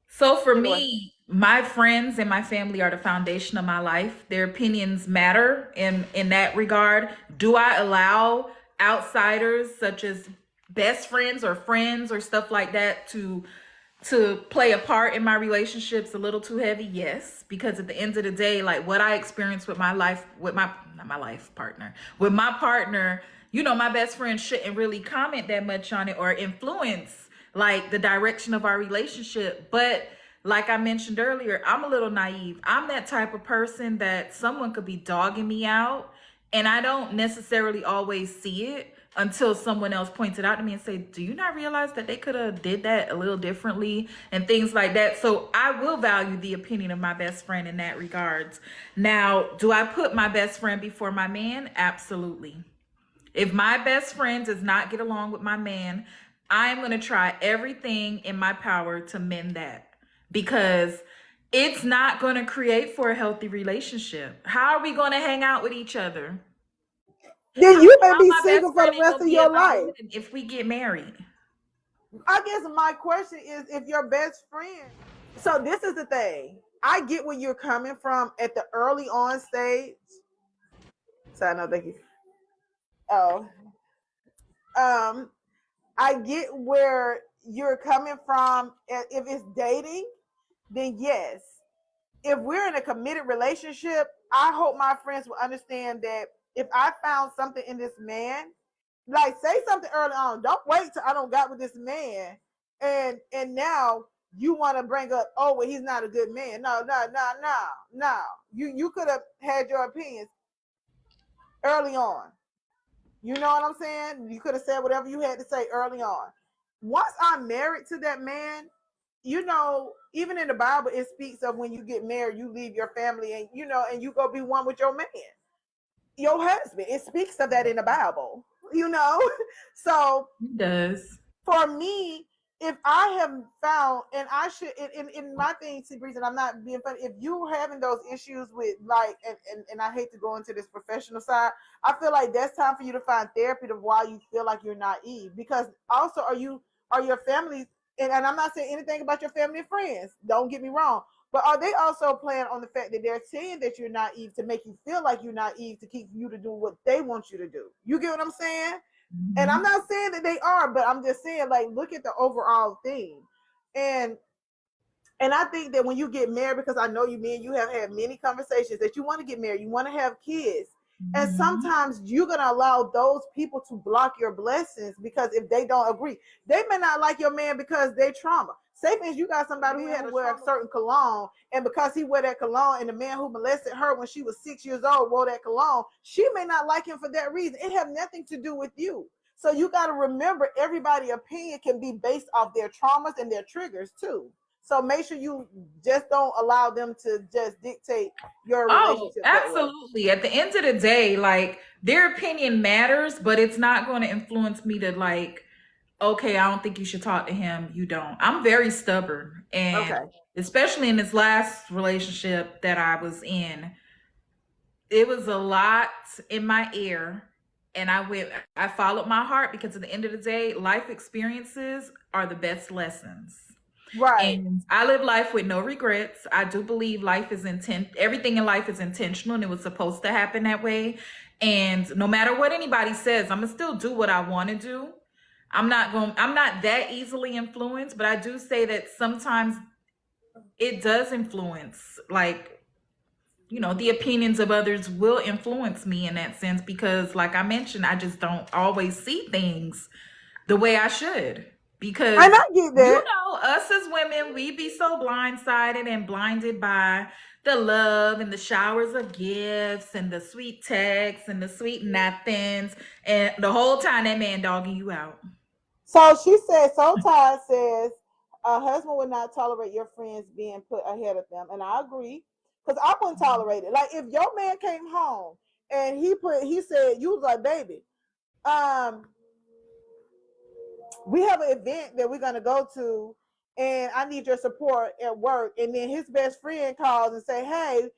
So for me, my friends and my family are the foundation of my life. Their opinions matter in that regard. Do I allow outsiders such as best friends or stuff like that to play a part in my relationships a little too heavy? Yes, because at the end of the day, like what I experienced with my life, with my not my life partner, with my partner, you know, my best friend shouldn't really comment that much on it or influence like the direction of our relationship. But like I mentioned earlier, I'm a little naive. I'm that type of person that someone could be dogging me out and I don't necessarily always see it until someone else points it out to me and say, do you not realize that they could have did that a little differently and things like that? So I will value the opinion of my best friend in that regards. Now, do I put my best friend before my man? Absolutely. If my best friend does not get along with my man, I'm going to try everything in my power to mend that, because it's not going to create for a healthy relationship. How are we going to hang out with each other? Then you may be single for the rest of your life if we get married. I guess my question is, if your best friend, so this is the thing. I get where you're coming from at the early on stage. So no, thank you. Oh, I get where you're coming from. If it's dating, then yes. If we're in a committed relationship, I hope my friends will understand that if I found something in this man, like say something early on. Don't wait till I don't got with this man, and now you want to bring up, oh well, he's not a good man. No. You could have had your opinions early on. You know what I'm saying? You could have said whatever you had to say early on. Once I'm married to that man, you know, even in the Bible, it speaks of when you get married, you leave your family and and you go be one with your man, your husband. It speaks of that in the Bible, So it does. For me, if I have found, and I should, in my thing, see, Breeze, and I'm not being funny, if you're having those issues with like, and I hate to go into this professional side, I feel like that's time for you to find therapy to why you feel like you're naive. Because also, are your family, and I'm not saying anything about your family and friends, don't get me wrong, but are they also playing on the fact that they're saying that you're naive to make you feel like you're naive to keep you to do what they want you to do? You get what I'm saying? And I'm not saying that they are, but I'm just saying, like, look at the overall thing. And I think that when you get married, because I know you have had many conversations that you want to get married, you want to have kids. And sometimes you're going to allow those people to block your blessings, because if they don't agree, they may not like your man because they trauma. Say for instance, you got somebody who had to wear a certain cologne, and because he wore that cologne, and the man who molested her when she was 6 years old wore that cologne, she may not like him for that reason. It have nothing to do with you. So you got to remember, everybody's opinion can be based off their traumas and their triggers too. So make sure you just don't allow them to just dictate your relationship. Oh, absolutely. At the end of the day, like, their opinion matters, but it's not going to influence me to like, okay, I don't think you should talk to him. You don't. I'm very stubborn. And especially in this last relationship that I was in, it was a lot in my ear. And I followed my heart, because at the end of the day, life experiences are the best lessons. Right. And I live life with no regrets. I do believe everything in life is intentional, and it was supposed to happen that way. And no matter what anybody says, I'm gonna still do what I want to do. I'm not that easily influenced, but I do say that sometimes it does influence, like, the opinions of others will influence me in that sense because, like I mentioned, I just don't always see things the way I should. And Because, I get that. us as women, we be so blindsided and blinded by the love and the showers of gifts and the sweet texts and the sweet nothings. And the whole time that man dogging you out. So she said, Soul Tide says, a husband would not tolerate your friends being put ahead of them. And I agree, because I wouldn't tolerate it. Like if your man came home and he said, you was like, baby, we have an event that we're gonna go to, and I need your support at work. And then his best friend calls and say, hey,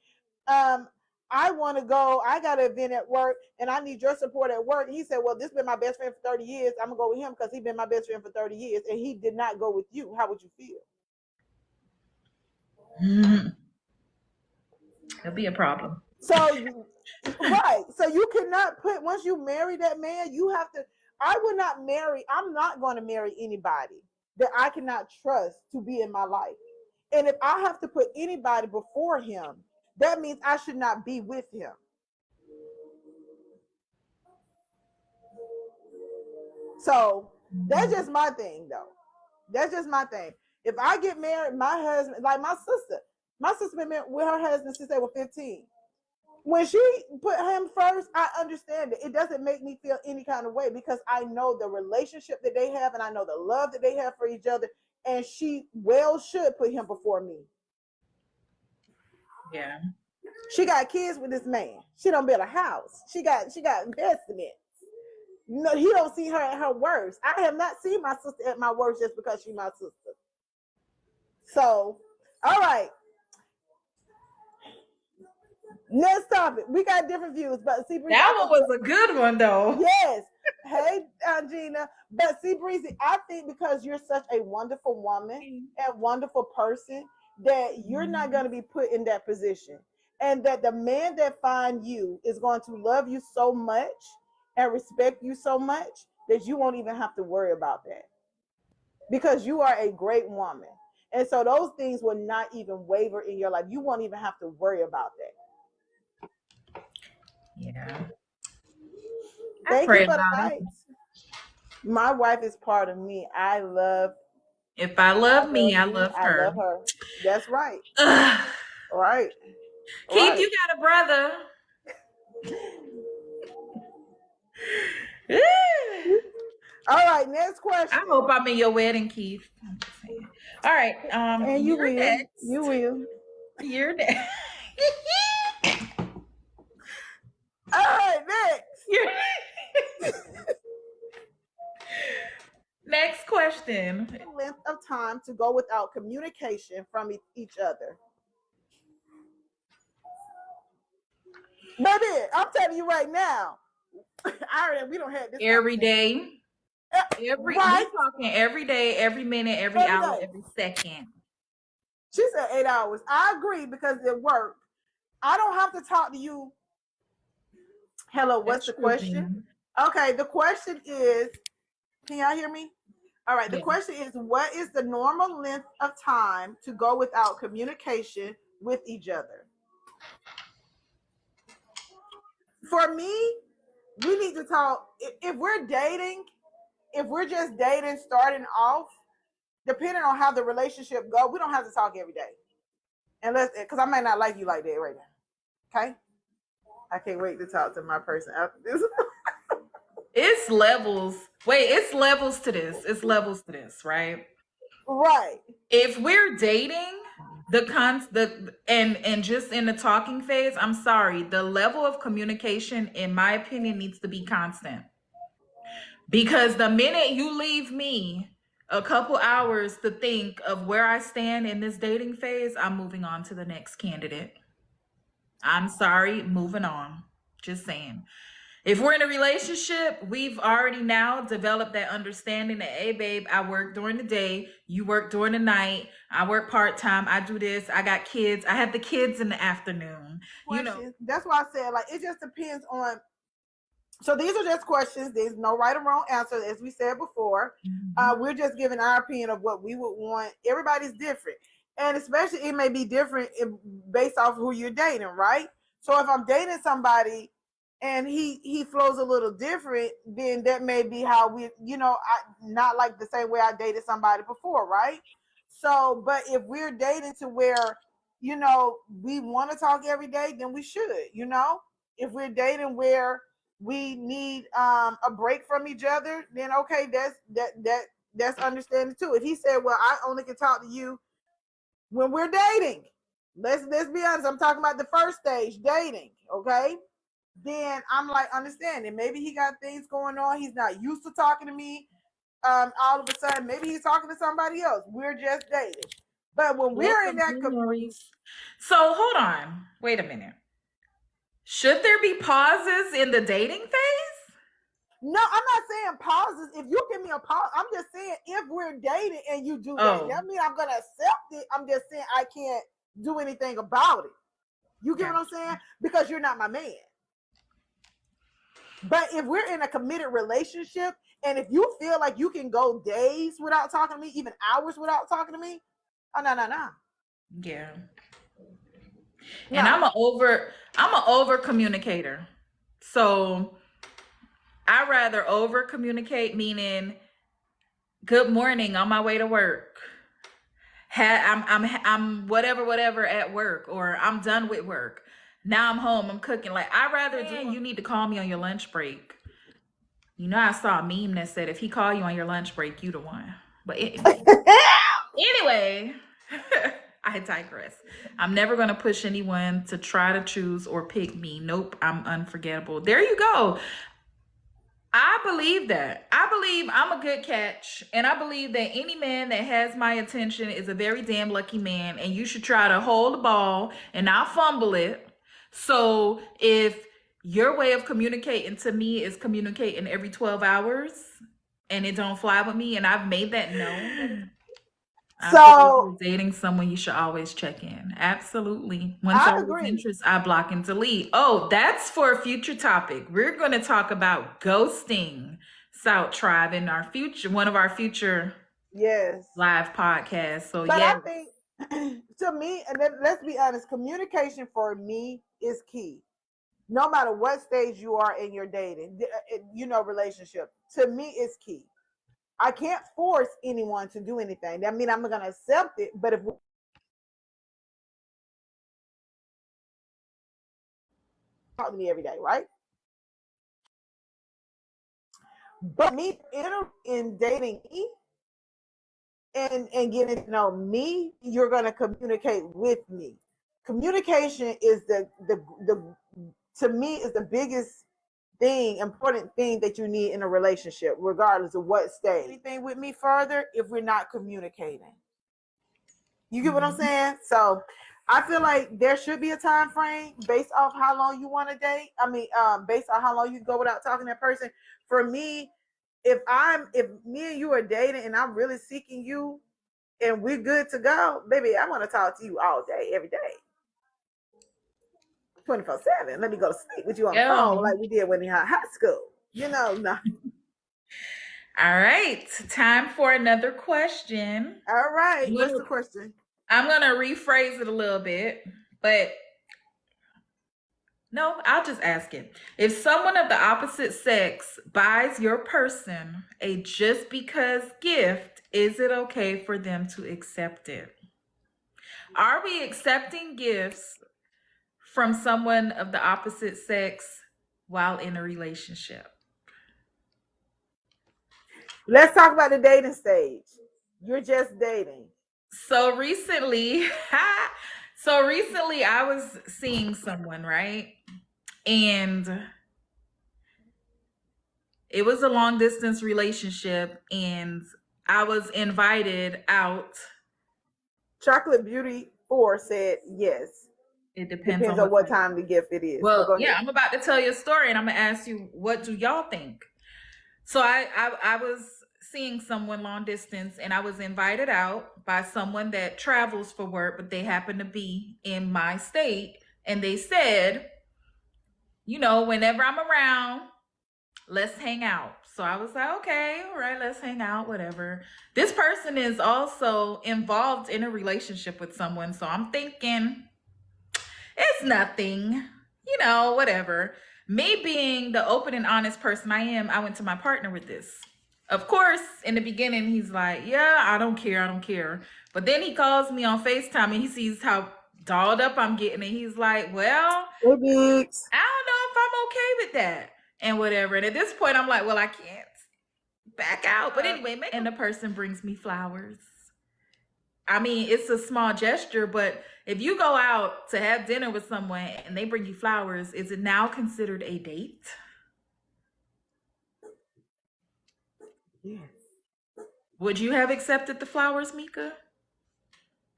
I want to go. I got an event at work and I need your support at work. And he said, well, this has been my best friend for 30 years. I'm going to go with him because he's been my best friend for 30 years. And he did not go with you. How would you feel? It'll be a problem. So, right. So you cannot put, once you marry that man, you have to, I'm not going to marry anybody that I cannot trust to be in my life. And if I have to put anybody before him, that means I should not be with him. So that's just my thing, though. That's just my thing. If I get married, my husband, like my sister been married with her husband since they were 15. When she put him first, I understand it. It doesn't make me feel any kind of way because I know the relationship that they have and I know the love that they have for each other. And she should put him before me. Yeah. She got kids with this man. She don't build a house. She got investments. No, he don't see her at her worst. I have not seen my sister at my worst just because she's my sister. So, all right. Next topic. We got different views, but see, Breezy, that one was a good one, though. Yes. Hey, Gina. But see, Breezy, I think because you're such a wonderful woman and wonderful person that you're not going to be put in that position. And that the man that finds you is going to love you so much and respect you so much that you won't even have to worry about that. Because you are a great woman. And so those things will not even waver in your life. You won't even have to worry about that. Yeah. Thank you for the likes. My wife is part of me. If I love me, I love her. I love her. That's right. Right. Keith, you got a brother. All right, next question. I hope I'm in your wedding, Keith. All right. And you will. Next. You will. You're next. All right, next. Next question. Length of time to go without communication from each other. Baby, I'm telling you right now. We don't have this every day. We're talking every day, every minute, every hour, every second. She said 8 hours. I agree because it worked. I don't have to talk to you. Hello, what's the question? Okay, the question is, can y'all hear me? All right, the question is, what is the normal length of time to go without communication with each other? For me, we need to talk. If we're dating, if we're just dating, starting off, depending on how the relationship goes, we don't have to talk every day. Unless, because I might not like you like that right now. Okay? I can't wait to talk to my person after this. It's levels. Wait, it's levels to this. It's levels to this, right? Right. If we're dating, and just in the talking phase, I'm sorry, the level of communication, in my opinion, needs to be constant. Because the minute you leave me a couple hours to think of where I stand in this dating phase, I'm moving on to the next candidate. I'm sorry, moving on. Just saying. If we're in a relationship, we've already now developed that understanding that, hey, babe, I work during the day, you work during the night, I work part-time, I do this, I got kids, I have the kids in the afternoon. Questions. That's why I said, like, it just depends on. So these are just questions. There's no right or wrong answer, as we said before. We're just giving our opinion of what we would want. Everybody's different. And especially it may be different based off who you're dating, right? So if I'm dating somebody and he flows a little different, then that may be how we, not like the same way I dated somebody before, right? So, but if we're dating to where, we want to talk every day, then we should, if we're dating where we need a break from each other, then okay, that's understanding too. If he said, well, I only can talk to you when we're dating, let's be honest, I'm talking about the first stage, dating, okay? Then I'm like understanding. Maybe he got things going on. He's not used to talking to me. All of a sudden, maybe he's talking to somebody else. We're just dating. But when we're in that, so hold on, wait a minute. Should there be pauses in the dating phase? No, I'm not saying pauses. If you give me a pause, I'm just saying if we're dating and you do that, that means I'm gonna accept it. I'm just saying I can't do anything about it. You get what I'm saying? Because you're not my man. But if we're in a committed relationship, and if you feel like you can go days without talking to me, even hours without talking to me, oh no. Yeah. No. And I'm an over communicator. So I rather over communicate, meaning good morning on my way to work. I'm whatever at work, or I'm done with work. Now I'm home, I'm cooking. Like, I'd rather you need to call me on your lunch break. I saw a meme that said if he call you on your lunch break, you the one. But anyway, I digress. I'm never going to push anyone to try to choose or pick me. Nope, I'm unforgettable. There you go. I believe that. I believe I'm a good catch. And I believe that any man that has my attention is a very damn lucky man. And you should try to hold the ball and not fumble it. So if your way of communicating to me is communicating every 12 hours and it don't fly with me, and I've made that known. So if you're dating someone, you should always check in. Absolutely. Once I lose interest, I block and delete. Oh, that's for a future topic. We're going to talk about ghosting, South Tribe, in our future, one of our future live podcasts. So but I think to me, and then let's be honest, communication for me is key. No matter what stage you are in your dating, relationship, to me is key. I can't force anyone to do anything. That means I'm going to accept it. But if talk to me every day, right? But me in dating me and getting to know me, you're going to communicate with me. Communication is the to me is the biggest important thing that you need in a relationship, regardless of what stage. Anything with me further if we're not communicating. You get what I'm saying? So I feel like there should be a time frame based off how long you want to date. I mean, based on how long you go without talking to that person. For me, if me and you are dating and I'm really seeking you and we're good to go, baby, I want to talk to you all day, every day. 24/7. Let me go to sleep with you on the phone like we did when we had high school. No. All right. Time for another question. All right. What's the question? I'm going to rephrase it a little bit, but no, I'll just ask it. If someone of the opposite sex buys your person a just because gift, is it okay for them to accept it? Are we accepting gifts from someone of the opposite sex while in a relationship? Let's talk about the dating stage. You're just dating. So recently I was seeing someone, right? And it was a long distance relationship and I was invited out. Chocolate Beauty 4 said yes. It depends on what time the gift it is. Well, yeah, I'm about to tell you a story and I'm gonna ask you, what do y'all think? So I was seeing someone long distance and I was invited out by someone that travels for work, but they happen to be in my state. And they said, whenever I'm around, let's hang out. So I was like, okay, all right, let's hang out, whatever. This person is also involved in a relationship with someone. So I'm thinking, it's nothing, whatever. Me being the open and honest person I am, I went to my partner with this. Of course, in the beginning, he's like, yeah, I don't care. I don't care. But then he calls me on FaceTime and he sees how dolled up I'm getting. And he's like, well, I don't know if I'm okay with that and whatever. And at this point, I'm like, well, I can't back out. But anyway, and the person brings me flowers. I mean, it's a small gesture, but if you go out to have dinner with someone and they bring you flowers, is it now considered a date? Yes. Would you have accepted the flowers, Mika?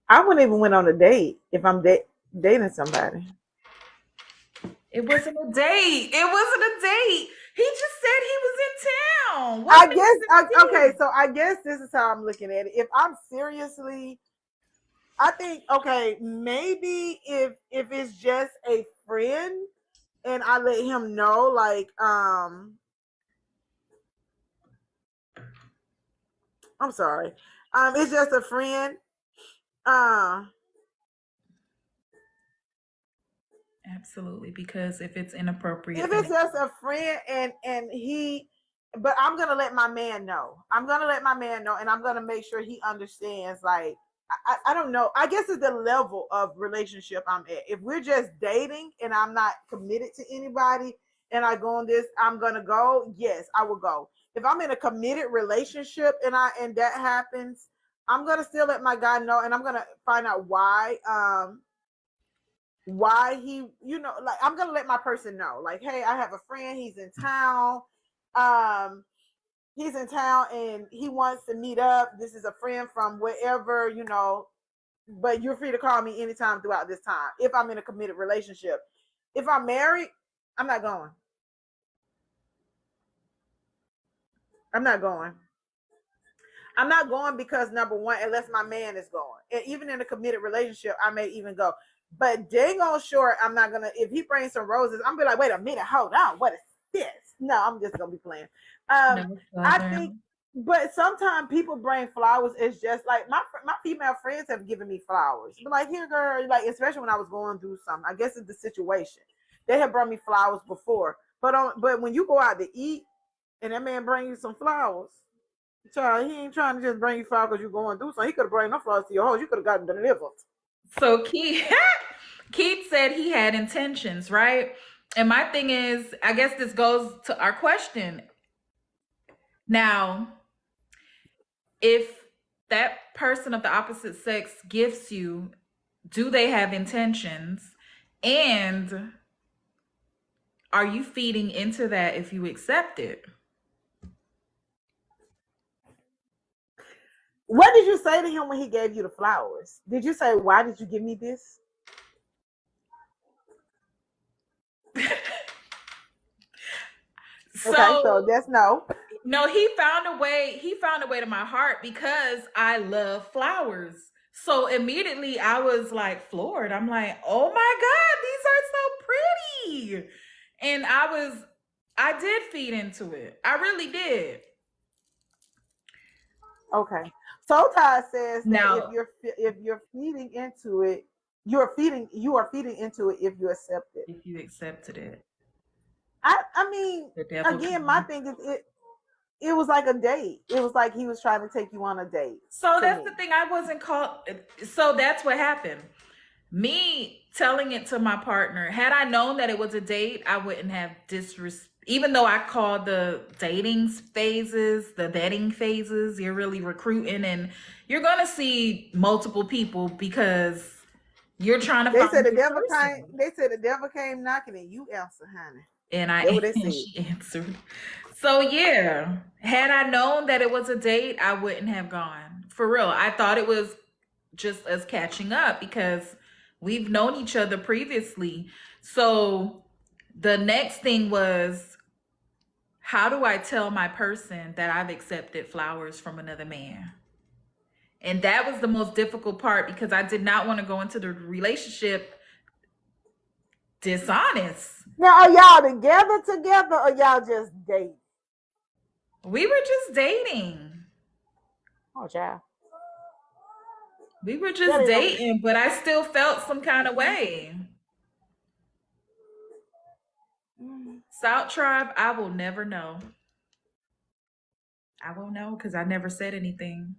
I wouldn't even went on a date if I'm dating somebody. It wasn't a date. It wasn't a date. He just said he was in town. Okay, so I guess this is how I'm looking at it. If I'm seriously, I think, okay, maybe if it's just a friend and I let him know, like, I'm sorry. It's just a friend. Absolutely, because if it's inappropriate, if it's just a friend and he, but I'm gonna let my man know. I'm gonna let my man know, and I'm gonna make sure he understands. Like, I don't know. I guess it's the level of relationship I'm at. If we're just dating and I'm not committed to anybody, and I go on this, I'm gonna go. Yes, I will go. If I'm in a committed relationship and that happens, I'm gonna still let my guy know, and I'm gonna find out why he, like, I'm gonna let my person know, like, hey, I have a friend, he's in town and he wants to meet up. This is a friend from wherever, but you're free to call me anytime throughout this time if I'm in a committed relationship. If I'm married, I'm not going. I'm not going because, number one, unless my man is going. And even in a committed relationship, I may even go. But dang on sure, I'm not gonna. If he brings some roses, I'm gonna be like, wait a minute, hold on, what is this? No, I'm just gonna be playing. I think, but sometimes people bring flowers. It's just like my female friends have given me flowers. But like, here, girl, like, especially when I was going through something. I guess it's the situation. They have brought me flowers before, but when you go out to eat and that man bring you some flowers, child, he ain't trying to just bring you flowers because you're going through something. He could have brought no flowers to your house. You could have gotten delivered. So Keith said he had intentions, right? And my thing is, I guess this goes to our question. Now, if that person of the opposite sex gifts you, do they have intentions? And are you feeding into that if you accept it? What did you say to him when he gave you the flowers? Did you say, why did you give me this? So that's no. No, he found a way to my heart because I love flowers. So immediately I was like floored. I'm like, oh my God, these are so pretty. And I did feed into it. I really did. Okay. So Todd says that if you're feeding into it, you are feeding into it if you accept it. If you accepted it. I mean, again, my thing is it was like a date. It was like he was trying to take you on a date. So that's the thing. I wasn't called. So that's what happened. Me telling it to my partner, had I known that it was a date, I wouldn't have even though I called the dating phases, the vetting phases, you're really recruiting and you're going to see multiple people because you're trying to find They said the devil came knocking and you answered, honey. And she answered. So yeah, had I known that it was a date, I wouldn't have gone. For real. I thought it was just us catching up because we've known each other previously. So the next thing was, how do I tell my person that I've accepted flowers from another man? And that was the most difficult part because I did not want to go into the relationship dishonest. Now, are y'all together or y'all just dating? We were just dating. Oh, child. We were That just ain't no. dating, but I still felt some kind of way. South Tribe, I will never know. I won't know because I never said anything.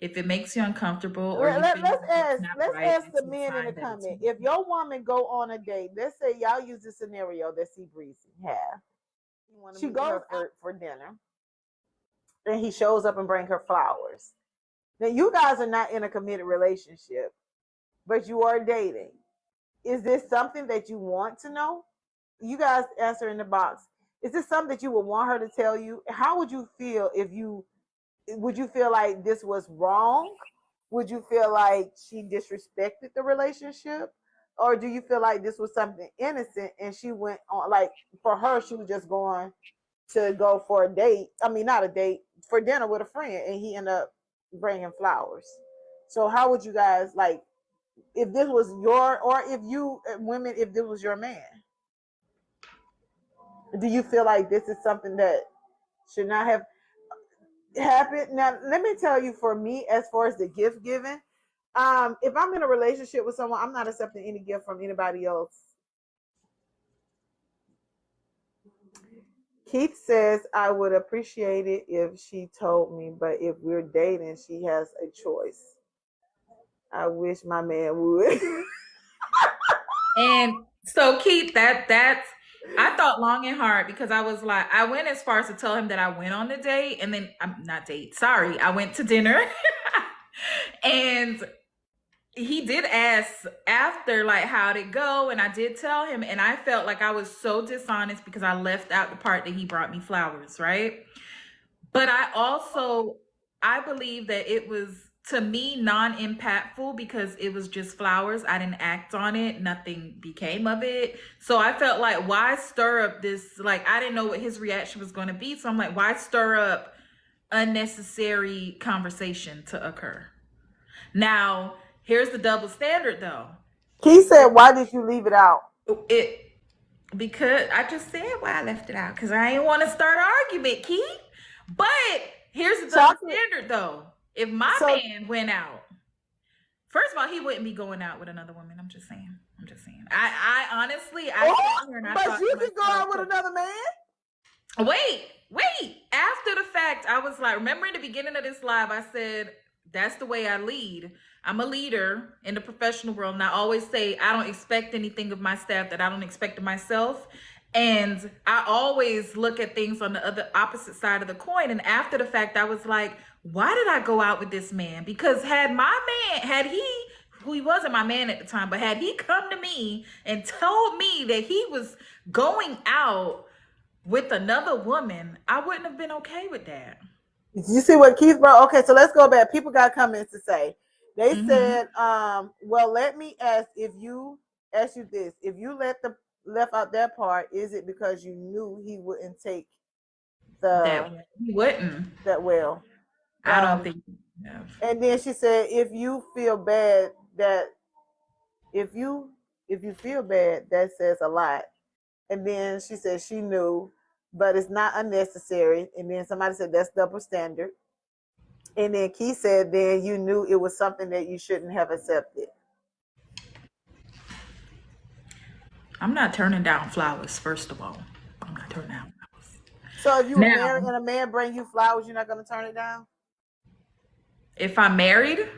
If it makes you uncomfortable or you feel like it's not Let's right, ask the it's a men in the sign that it's comment. not. If your woman go on a date, let's say y'all use the scenario that C Breezy have. She goes her for dinner, and he shows up and bring her flowers. Now you guys are not in a committed relationship, but you are dating. Is this something that you want to know? You guys answer in the box. Is this something that you would want her to tell you? How would you feel if you would you feel like this was wrong? Would you feel like she disrespected the relationship? Or do you feel like this was something innocent and she went on, like, for her, she was just going to go for a date? I mean, not a date, for dinner with a friend, and he ended up bringing flowers. So, how would you guys like if this was your, or if you women, if this was your man? Do you feel like this is something that should not have happened? Now, let me tell you, for me, as far as the gift giving, if I'm in a relationship with someone, I'm not accepting any gift from anybody else. Keith says, I would appreciate it if she told me, but if we're dating, she has a choice. I wish my man would. And so Keith, that's I thought long and hard because I was like, I went as far as to tell him that I went on the date and then I'm not date, sorry, I went to dinner. And he did ask after, like, how'd it go? And I did tell him, and I felt like I was so dishonest because I left out the part that he brought me flowers, right? But I believe that it was, to me, non-impactful because it was just flowers. I didn't act on it. Nothing became of it. So I felt like, why stir up this? Like, I didn't know what his reaction was going to be. So I'm like, why stir up unnecessary conversation to occur? Now, here's the double standard though. He said, why did you leave it out? It Because I just said why I left it out because I didn't want to start an argument, Keith. But here's the double standard though. If my man went out, first of all, he wouldn't be going out with another woman. I'm just saying. I honestly, sat here and I but thought you to could go out with another man. Wait. After the fact, I was like, remember in the beginning of this live, I said, that's the way I lead. I'm a leader in the professional world. And I always say, I don't expect anything of my staff that I don't expect of myself. And I always look at things on the other opposite side of the coin. And after the fact, I was like, why did I go out with this man? Because had he, who he wasn't my man at the time, but had he come to me and told me that he was going out with another woman, I wouldn't have been okay with that. You see what Keith brought? Okay, so let's go back. People got comments to say. They said, well, let me ask you this. If you left out that part, is it because you knew he wouldn't take he wouldn't that well? I don't think. And then she said, if you feel bad, that if you feel bad, that says a lot. And then she said she knew, but it's not unnecessary. And then somebody said that's double standard. And then Keith said, then you knew it was something that you shouldn't have accepted. I'm not turning down flowers, first of all. I'm not turning down flowers. So if you were married and a man bring you flowers, you're not going to turn it down? If I'm married?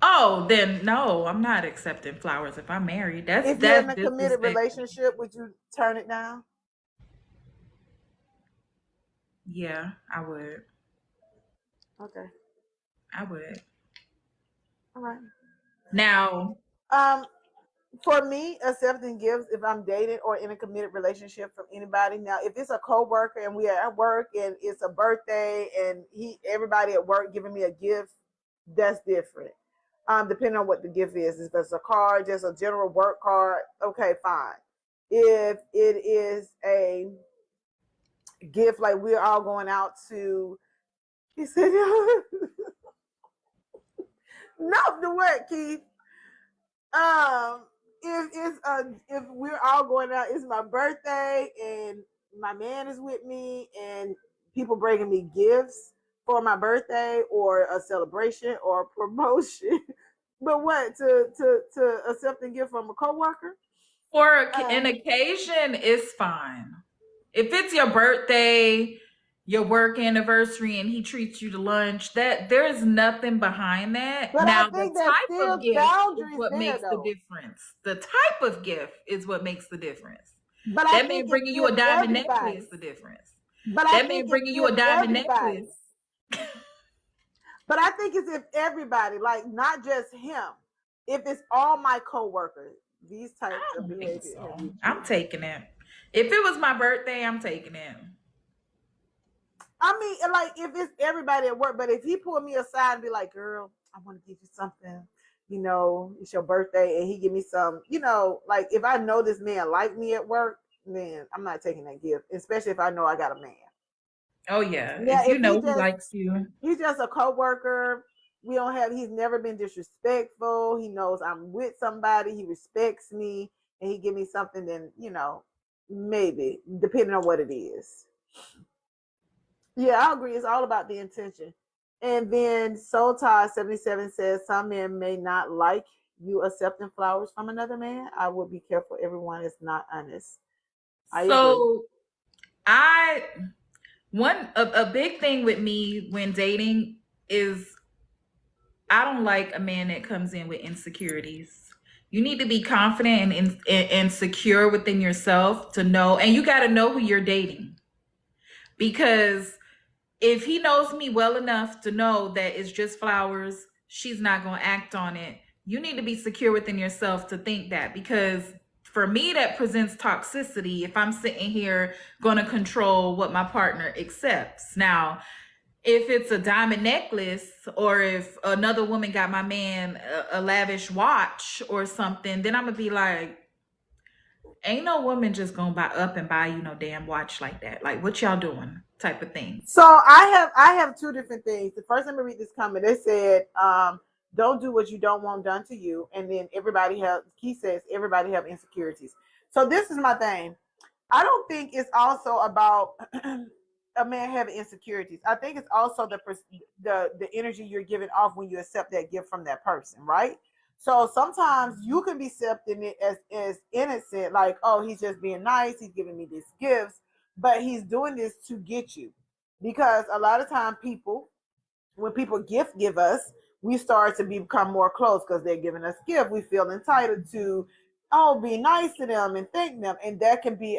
Oh, then no, I'm not accepting flowers if I'm married. If you're in a committed relationship, would you turn it down? Yeah, I would. Okay. I would. All right. Now, for me, accepting gifts if I'm dating or in a committed relationship from anybody. Now, if it's a coworker and we are at work and it's a birthday and everybody at work giving me a gift, that's different. Depending on what the gift is. If it's a card, just a general work card, okay, fine. If it is a gift like we're all going out to, he said, not the word, Keith. If we're all going out, it's my birthday and my man is with me and people bringing me gifts for my birthday or a celebration or a promotion. But what to accept a gift from a coworker? For an Um, occasion, it's fine. If it's your birthday, your work anniversary, and he treats you to lunch, that there's nothing behind that. but I Now, the think there's type of still gift is boundaries what there makes the though. difference. The type of gift is what makes the difference. But I That think man bringing you a if diamond necklace, everybody, the difference. but I That think man bringing you a if diamond everybody, necklace. but I think it's if everybody, like not just him, if it's all my coworkers, these I types of don't think behavior have so. you I'm treated. taking it. If it was my birthday, I'm taking it. I mean, like if it's everybody at work, but if he pulled me aside and be like, "Girl, I want to give you something," it's your birthday, and he give me some, like if I know this man like me at work, then I'm not taking that gift, especially if I know I got a man. Oh yeah. Yeah, If you if know he likes you. he's just a coworker, he's never been disrespectful. He knows I'm with somebody, he respects me, and he give me something, then maybe depending on what it is. Yeah, I agree. It's all about the intention. And then Soul Tie 77 says some men may not like you accepting flowers from another man. I would be careful. Everyone is not honest. I agree. So I a big thing with me when dating is I don't like a man that comes in with insecurities. You need to be confident and secure within yourself to know, and you got to know who you're dating. Because if he knows me well enough to know that it's just flowers, she's not going to act on it. You need to be secure within yourself to think that, because for me, that presents toxicity if I'm sitting here going to control what my partner accepts. Now, if it's a diamond necklace or if another woman got my man a lavish watch or something, then I'm gonna be like, ain't no woman just gonna buy you no damn watch like that. Like, what y'all doing? Type of thing. So I have two different things. The first, let me read this comment. They said, don't do what you don't want done to you. And then he says everybody have insecurities. So this is my thing. I don't think it's also about a man having insecurities. I think it's also the energy you're giving off when you accept that gift from that person, right? So sometimes you can be accepting it as innocent, like, oh, he's just being nice, he's giving me these gifts, but he's doing this to get you. Because a lot of time when people give us, we start to become more close because they're giving us gift. We feel entitled to, be nice to them and thank them, and that can be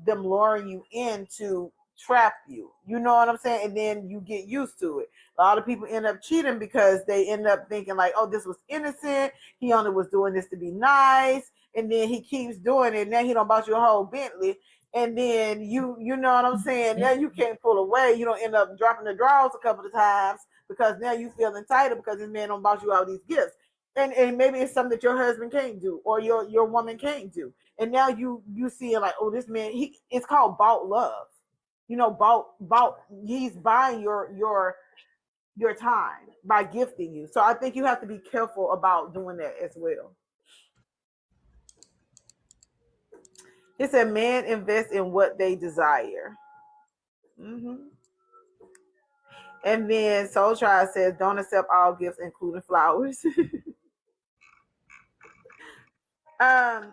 them luring you in to trap you. You know what I'm saying? And then you get used to it. A lot of people end up cheating because they end up thinking like, oh, this was innocent. He only was doing this to be nice, and then he keeps doing it. Now he don't bought you a whole Bentley, and then you know what I'm saying? Now you can't pull away. You don't end up dropping the drawers a couple of times because now you feel entitled because this man don't bought you all these gifts. And maybe it's something that your husband can't do or your woman can't do. And now you see it like, oh, this man, it's called bought love. Bought he's buying your time by gifting you. So I think you have to be careful about doing that as well. It said men invest in what they desire. Mm-hmm. And then Soul Tribe says, don't accept all gifts, including flowers. um,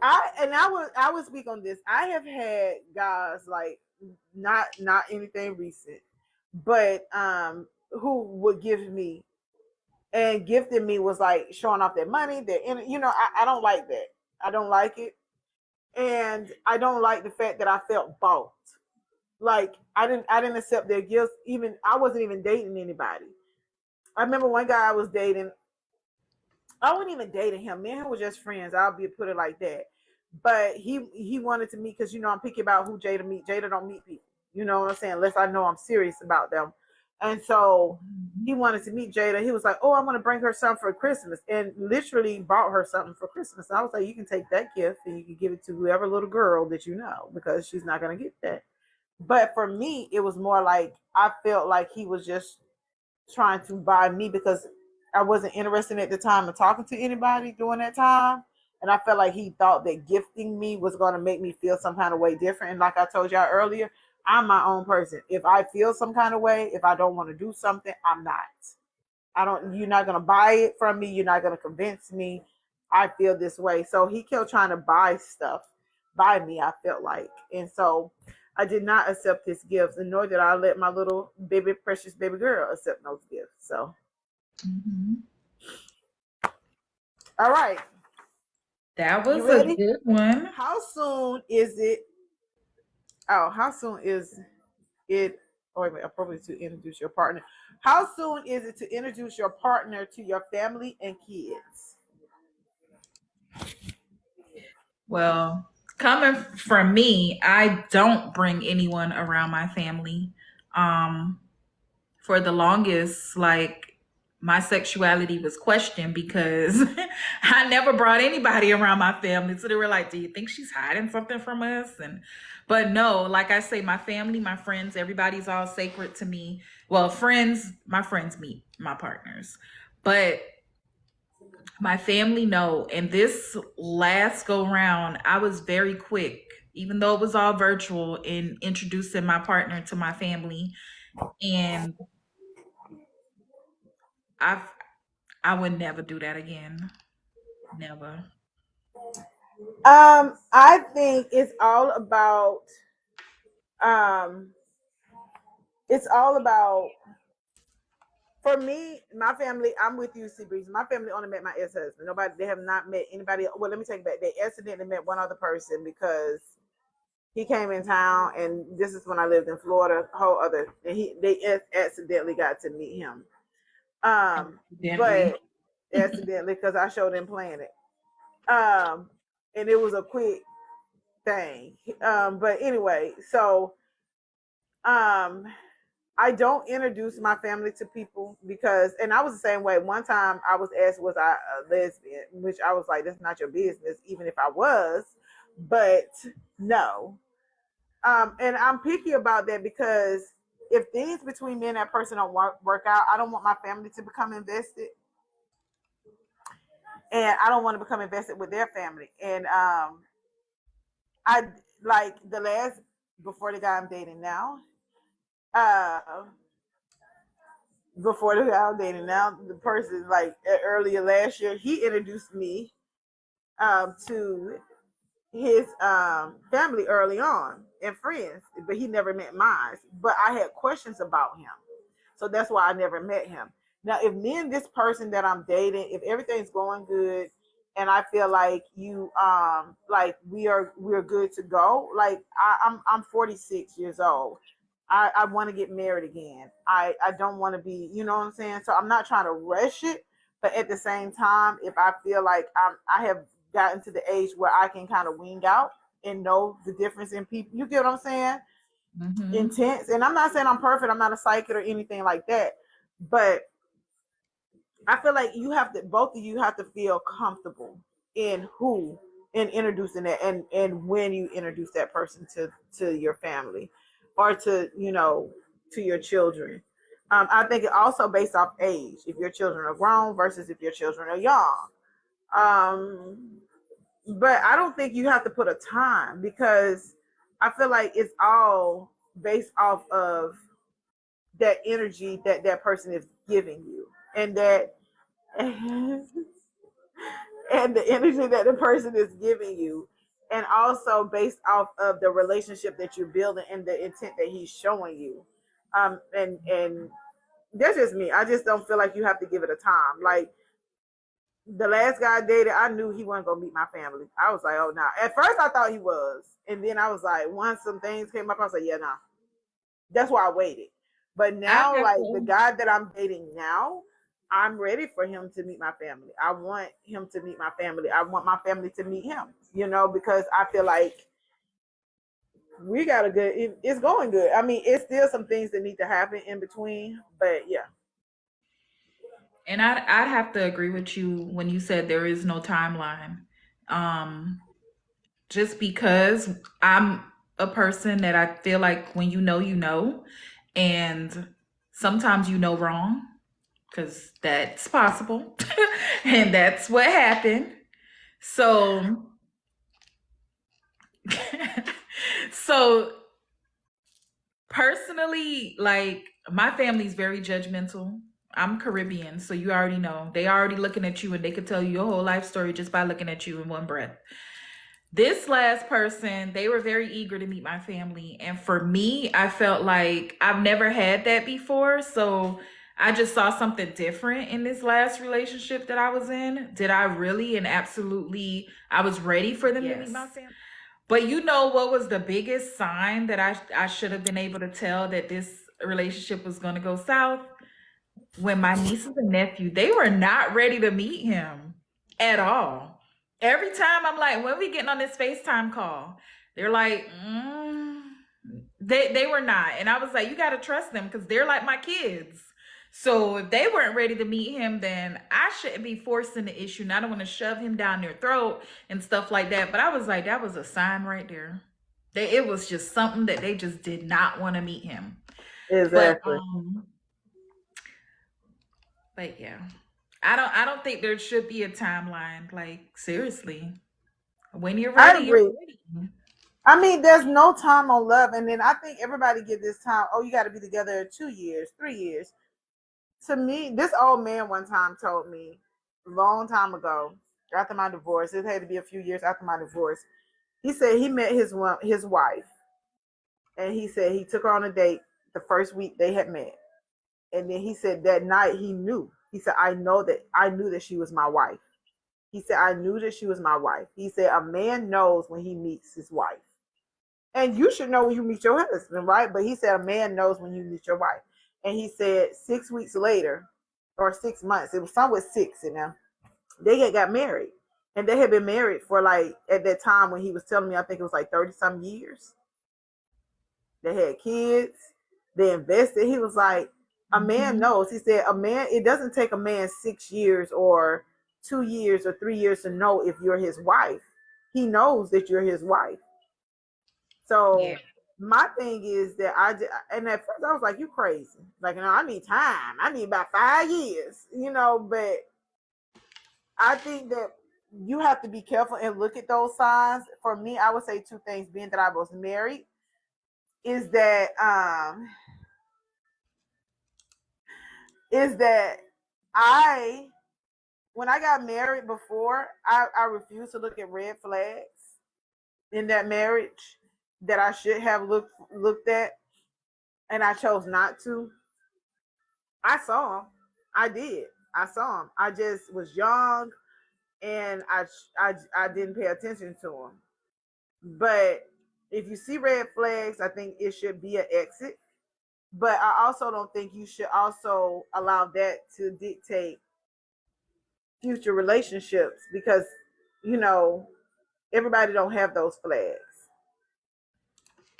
I would speak on this. I have had guys like not anything recent, but who would give me and gifting me was like showing off their money. I don't like that. I don't like it, and I don't like the fact that I felt bought. Like I didn't accept their gifts. Even I wasn't even dating anybody. I remember one guy I was dating. I wasn't even dating him. Me and him were just friends. I'll be put it like that. But he wanted to meet because I'm picky about who Jada meet. Jada don't meet people. You know what I'm saying? Unless I know I'm serious about them. And so he wanted to meet Jada. He was like, "Oh, I'm gonna bring her something for Christmas," and literally bought her something for Christmas. And I was like, "You can take that gift and you can give it to whoever little girl that you know because she's not gonna get that." But for me, it was more like I felt like he was just trying to buy me because I wasn't interested at the time in talking to anybody during that time. And I felt like he thought that gifting me was going to make me feel some kind of way different. And like I told y'all earlier, I'm my own person. If I feel some kind of way, if I don't want to do something, I'm not. You're not going to buy it from me. You're not going to convince me. I feel this way. So he kept trying to buy stuff by me, I felt like. And so I did not accept his gifts, and nor did I let my little baby, precious baby girl accept those gifts. So, all right. That was a good one. How soon is it? Oh, how soon is it? Oh, wait, appropriate to introduce your partner? How soon is it to introduce your partner to your family and kids? Well, coming from me, I don't bring anyone around my family. For the longest, like, my sexuality was questioned because I never brought anybody around my family. So they were like, do you think she's hiding something from us? But no, like I say, my family, my friends, everybody's all sacred to me. Well, my friends meet my partners, but my family, no. And this last go round, I was very quick, even though it was all virtual, in introducing my partner to my family. And I would never do that again. Never. I think it's all about for me, my family. I'm with you, Seabreeze. My family only met my ex-husband. They have not met anybody. Well, let me take it back. They accidentally met one other person because he came in town, and this is when I lived in Florida. They accidentally got to meet him. But accidentally, because I showed them playing it. And it was a quick thing. But anyway, so I don't introduce my family to people because, and I was the same way. One time I was asked, was I a lesbian? Which I was like, that's not your business, even if I was. But no. And I'm picky about that because if things between me and that person don't work out, I don't want my family to become invested. And I don't want to become invested with their family. And I like before the guy I'm dating now, the person like earlier last year, he introduced me to his family early on and friends, but he never met mine. But I had questions about him, so that's why I never met him. Now, if me and this person that I'm dating, if everything's going good, and I feel like like we're good to go, like I'm 46 years old. I want to get married again. I don't want to be, you know what I'm saying? So I'm not trying to rush it, but at the same time, if I feel like I have gotten to the age where I can kind of wing out and know the difference in people, you get what I'm saying? Mm-hmm. Intense. And I'm not saying I'm perfect. I'm not a psychic or anything like that, but I feel like both of you have to feel comfortable in introducing that and when you introduce that person to your family or to your children. I think it also based off age. If your children are grown versus if your children are young. But I don't think you have to put a time because I feel like it's all based off of that energy that person is giving you, and that and the energy that the person is giving you, and also based off of the relationship that you're building and the intent that he's showing you. And that's just me. I just don't feel like you have to give it a time. Like the last guy I dated, I knew he wasn't gonna meet my family. I was like, oh no. At first I thought he was, and then I was like, once some things came up, I was like, yeah, no. That's why I waited. But now, like the guy that I'm dating now, I'm ready for him to meet my family. I want him to meet my family. I want my family to meet him, because I feel like we got it's going good. I mean, it's still some things that need to happen in between, but yeah. And I'd have to agree with you when you said there is no timeline. Just because I'm a person that I feel like when you know, and sometimes wrong, because that's possible. And that's what happened. So, so personally, like my family's very judgmental. I'm Caribbean, so you already know. They already looking at you and they could tell you your whole life story just by looking at you in one breath. This last person, they were very eager to meet my family. And for me, I felt like I've never had that before. So I just saw something different in this last relationship that I was in. Did I really and absolutely, I was ready for them to meet my Yes. family. But you know what was the biggest sign that I should have been able to tell that this relationship was going to go south? When my nieces and nephew, they were not ready to meet him at all. Every time I'm like, when we getting on this FaceTime call? They're like, they were not. And I was like, you got to trust them because they're like my kids. So if they weren't ready to meet him, then I shouldn't be forcing the issue. And I don't want to shove him down their throat and stuff like that. But I was like, that was a sign right there. It was just something that they just did not want to meet him. Exactly. But yeah. I don't think there should be a timeline. Like seriously. When you're I ready, you're agree. ready. I mean, there's no time on love, and then I think everybody give this time. Oh, you got to be together 2 years, 3 years. To me, this old man one time told me, a long time ago, after my divorce. It had to be a few years after my divorce. He said he met his wife, and he said he took her on a date the first week they had met, and then he said that night he knew. He said, I knew that she was my wife. He said, I knew that she was my wife. He said, a man knows when he meets his wife. And you should know when you meet your husband, right? But he said, a man knows when you meet your wife. And he said 6 weeks later, or 6 months, it was somewhere 6 in them, they had got married. And they had been married for like, at that time when he was telling me, I think it was like 30 some years. They had kids. They invested. He was like, a man knows. He said, a man, it doesn't take a man 6 years or 2 years or 3 years to know if you're his wife. He knows that you're his wife. So Yeah. my thing is that and at first I was like, you crazy. Like, no, I need time. I need about 5 years, but I think that you have to be careful and look at those signs. For me, I would say 2 things, being that I was married, is that I when I got married before, I refused to look at red flags in that marriage that I should have looked at, and I chose not to. I saw them. I did. I saw them. I just was young, and I didn't pay attention to them. But if you see red flags, I think it should be an exit. But I also don't think you should also allow that to dictate future relationships, because you know everybody don't have those flags,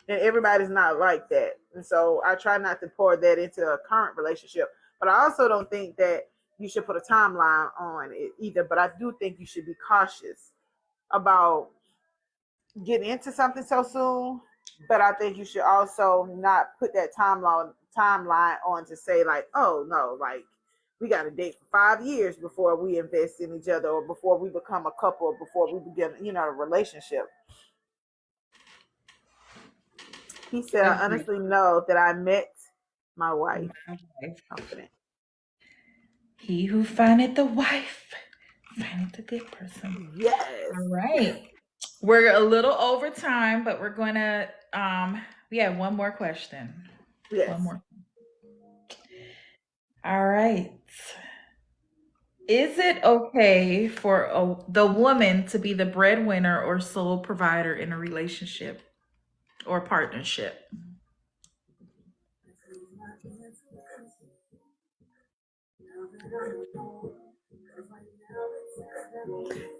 and everybody's not like that. And so I try not to pour that into a current relationship. But I also don't think that you should put a timeline on it either. But I do think you should be cautious about getting into something so soon. But I think you should also not put that timeline on to say like, oh no, like we got to date for 5 years before we invest in each other, or before we become a couple, or before we begin, a relationship. He said, I Agreed. honestly know that I met my wife. Okay. Confident. He who findeth the wife findeth a good person. Yes. All right. We're a little over time, but we're gonna we have one more question. Yes. One more. All right. Is it okay for the woman to be the breadwinner or sole provider in a relationship or partnership?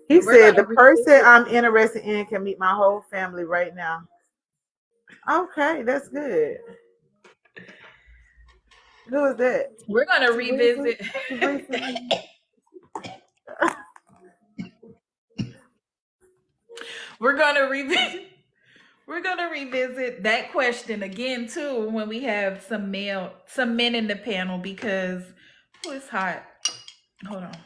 He We're said, gonna the person I'm interested in can meet my whole family right now. Okay, that's good. Who is that? we're gonna revisit. We're gonna revisit. We're gonna revisit that question again too when we have some men in the panel, because it's hot. Hold on.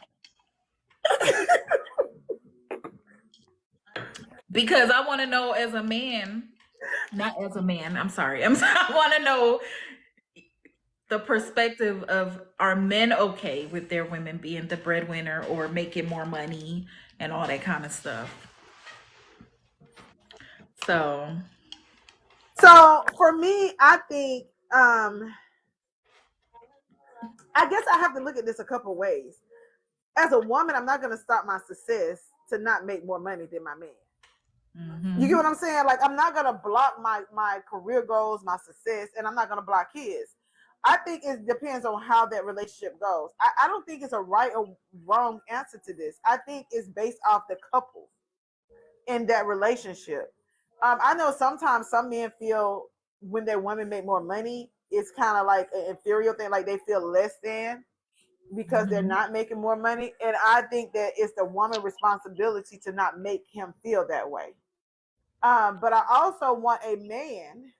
Because I want to know as a man, not as a man, I'm sorry. I want to know the perspective of, are men okay with their women being the breadwinner or making more money and all that kind of stuff? So, So for me, I think I guess I have to look at this a couple ways. As a woman, I'm not going to stop my success to not make more money than my man. You get what I'm saying? Like, I'm not going to block my career goals, my success, and I'm not going to block his. I think it depends on how that relationship goes. I don't think it's a right or wrong answer to this. I think it's based off the couple in that relationship. I know sometimes some men feel when their women make more money, it's kind of like an inferior thing, like they feel less than because they're not making more money. And I think that it's the woman's responsibility to not make him feel that way. But I also want a man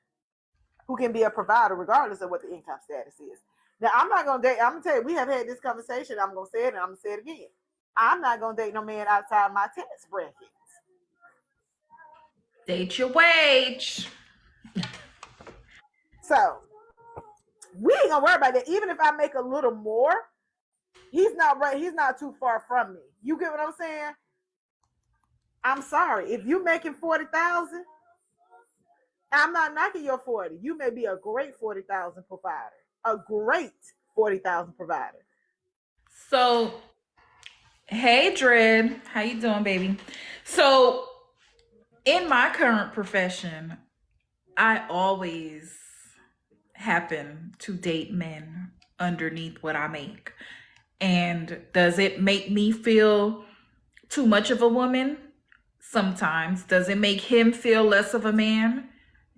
who can be a provider regardless of what the income status is. Now, I'm not going to date, I'm going to tell you, we have had this conversation. I'm going to say it and I'm going to say it again. I'm not going to date no man outside my tax bracket. date your wage. So we ain't gonna worry about that. Even if I make a little more, he's not right. He's not too far from me. You get what I'm saying? I'm sorry. If you making 40,000, I'm not knocking your 40. You may be a great 40,000 provider, a great 40,000 provider. So, hey Dread, how you doing, baby? So, in my current profession, I always happen to date men underneath what I make. And does it make me feel too much of a woman? Sometimes. Does it make him feel less of a man?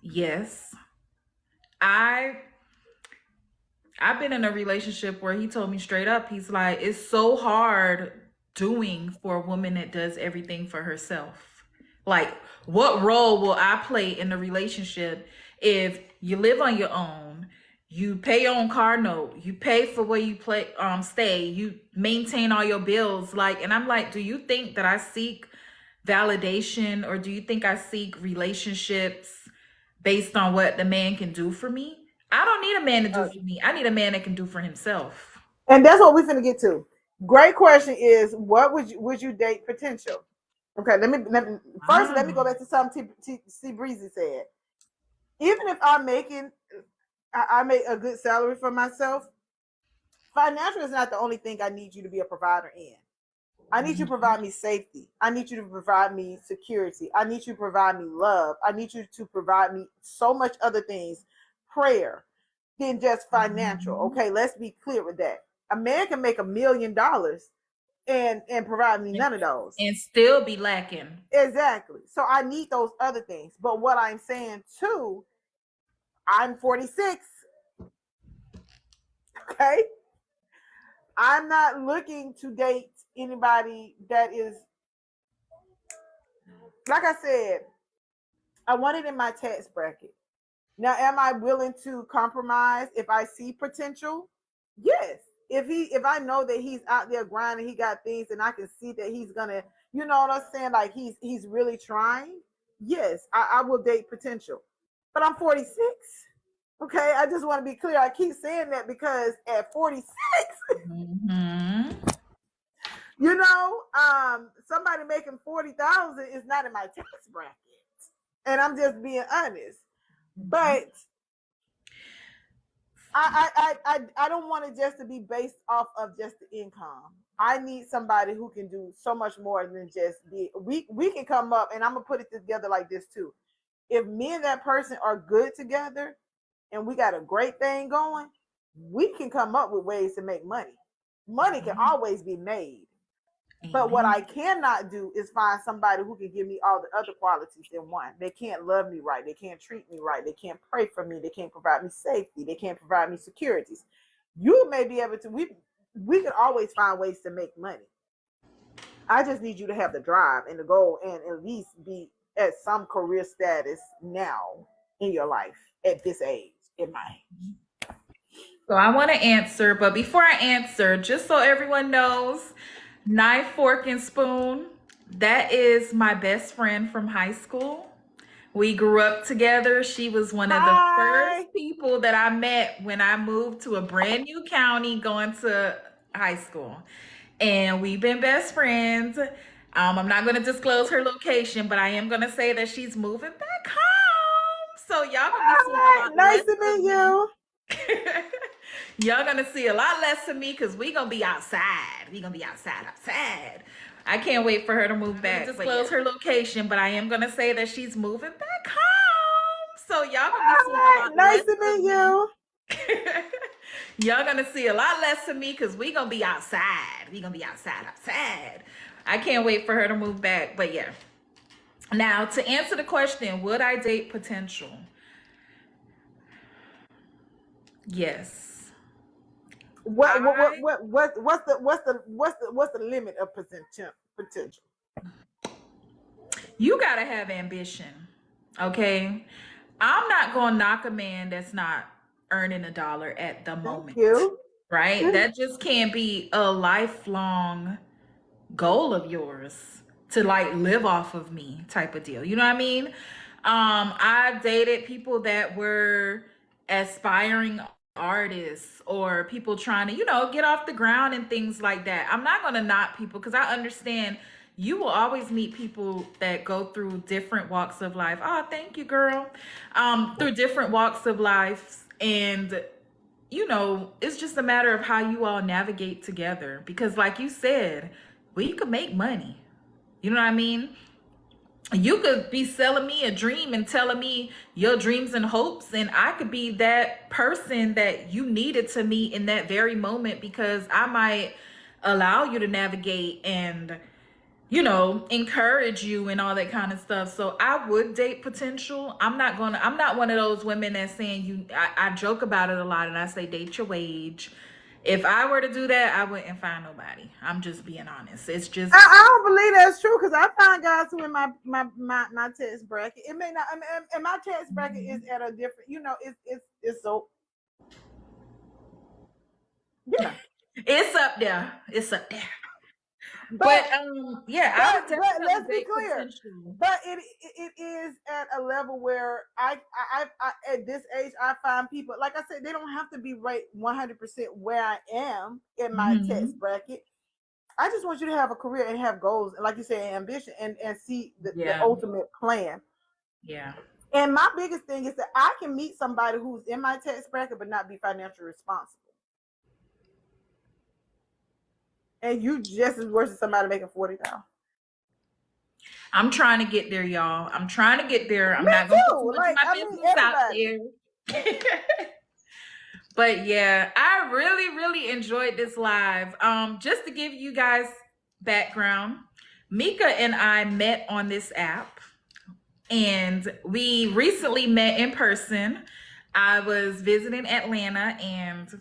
Yes. I've been in a relationship where he told me straight up, he's like, it's so hard doing for a woman that does everything for herself. Like, what role will I play in the relationship if you live on your own, you pay your own car note, you pay for where you stay, you maintain all your bills? Like, and I'm like, do you think that I seek validation, or do you think I seek relationships based on what the man can do for me? I don't need a man to do for me. I need a man that can do for himself. And that's what we're finna get to. Great question is, what would you date potential? Okay, let me first let me go back to something C Breezy said. Even if I make a good salary for myself, financial is not the only thing I need you to be a provider in. I need you to provide me safety. I need you to provide me security. I need you to provide me love. I need you to provide me so much other things, prayer, than just financial. Okay, let's be clear with that. A man can make $1 million and provide me none of those. And still be lacking. Exactly. So I need those other things. But what I'm saying too, I'm 46. Okay. I'm not looking to date anybody that is, like I said, I want it in my tax bracket. Now, am I willing to compromise if I see potential? Yes. If I know that he's out there grinding, he got things, and I can see that he's gonna, you know what I'm saying? Like he's really trying. Yes, I will date potential. But I'm 46. Okay, I just want to be clear. I keep saying that because at 46, you know, somebody making 40,000 is not in my tax bracket, and I'm just being honest. But I don't want it just to be based off of just the income. I need somebody who can do so much more than just be. We can come up, and I'm gonna put it together like this too. If me and that person are good together, and we got a great thing going, we can come up with ways to make money. Money can always be made. But what I cannot do is find somebody who can give me all the other qualities in one. They can't love me right. They can't treat me right. They can't pray for me. They can't provide me safety. They can't provide me securities. You may be able to, we can always find ways to make money. I just need you to have the drive and the goal and at least be at some career status now in your life at this age, in my age. So I want to answer, but before I answer, just so everyone knows, knife, fork, and spoon That is my best friend from high school. We grew up together. She was one of the Hi. first people that I met when I moved to a brand new county going to high school. And we've been best friends. I'm not going to disclose her location, but I am going to say that she's moving back home. So y'all gonna be seeing a Hi. lot Nice less to of meet me. you. Y'all gonna see a lot less of me because we gonna be outside. We gonna be outside. I can't wait for her to move back. Disclose her location, but I am gonna say that she's moving back home. So y'all gonna be seeing a Hi. lot Nice less to of meet me. you. Y'all gonna see a lot less of me because we gonna be outside. We gonna be outside. I can't wait for her to move back. But yeah. Now to answer the question, would I date potential? Yes. What's I the limit of potential? You gotta have ambition. Okay. I'm not gonna knock a man that's not earning a dollar at the Thank moment. you. Right? That just can't be a lifelong goal of yours to like live off of me type of deal. You know what I mean? I've dated people that were aspiring artists or people trying to, get off the ground and things like that. I'm not going to knock people because I understand you will always meet people that go through different walks of life. Oh, thank you, girl. Through different walks of life. And it's just a matter of how you all navigate together. Because like you said, we could make money. You know what I mean? You could be selling me a dream and telling me your dreams and hopes, and I could be that person that you needed to meet in that very moment because I might allow you to navigate and encourage you and all that kind of stuff. So I would date potential. I'm not one of those women that's saying I joke about it a lot and I say date your wage. If I were to do that, I wouldn't find nobody. I'm just being honest. It's just I don't believe that's true because I find guys who in my tax bracket. It may not. And my tax bracket is at a different. It's so. Yeah. it's up there. But yeah, I would definitely let's be date clear. potential. But it is at a level where I at this age I find people, like I said, they don't have to be right 100% where I am in my tax bracket. I just want you to have a career and have goals, and like you say, ambition, and see the ultimate plan. Yeah. And my biggest thing is that I can meet somebody who's in my tax bracket but not be financially responsible. And you just as worse as somebody making $40,000. I'm trying to get there, y'all. I'm trying to get there. I'm Me not going to too. put too much of my business out there. But yeah, I really, really enjoyed this live. Just to give you guys background, Mika and I met on this app, and we recently met in person. I was visiting Atlanta, and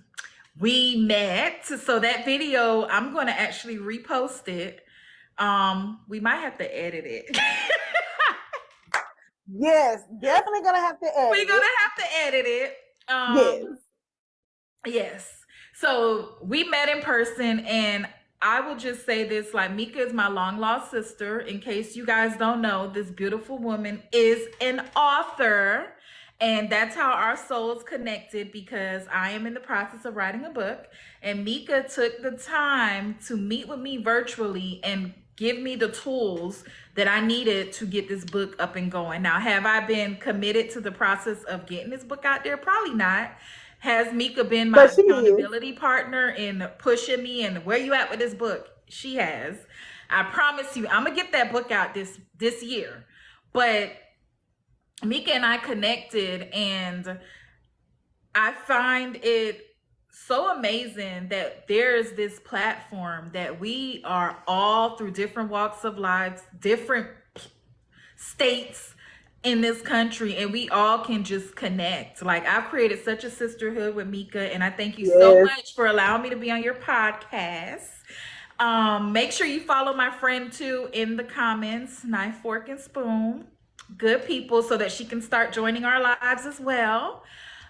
we met. So that video, I'm going to actually repost it. We might have to edit it. Yes, definitely gonna have to edit. We're gonna have to edit it. Yes. So we met in person, and I will just say this, like, Mika is my long lost sister. In case you guys don't know, this beautiful woman is an author, and that's how our souls connected, because I am in the process of writing a book, and Mika took the time to meet with me virtually and give me the tools that I needed to get this book up and going. Now, have I been committed to the process of getting this book out there? Probably not. Has Mika been my accountability partner in pushing me and where you at with this book? She has. I promise you, I'm gonna get that book out this year. But Mika and I connected, and I find it so amazing that there's this platform that we are all through different walks of life, different states in this country, and we all can just connect. Like, I've created such a sisterhood with Mika, and I thank you so much for allowing me to be on your podcast. Make sure you follow my friend too in the comments, Knife, Fork, and Spoon. Good people, so that she can start joining our lives as well.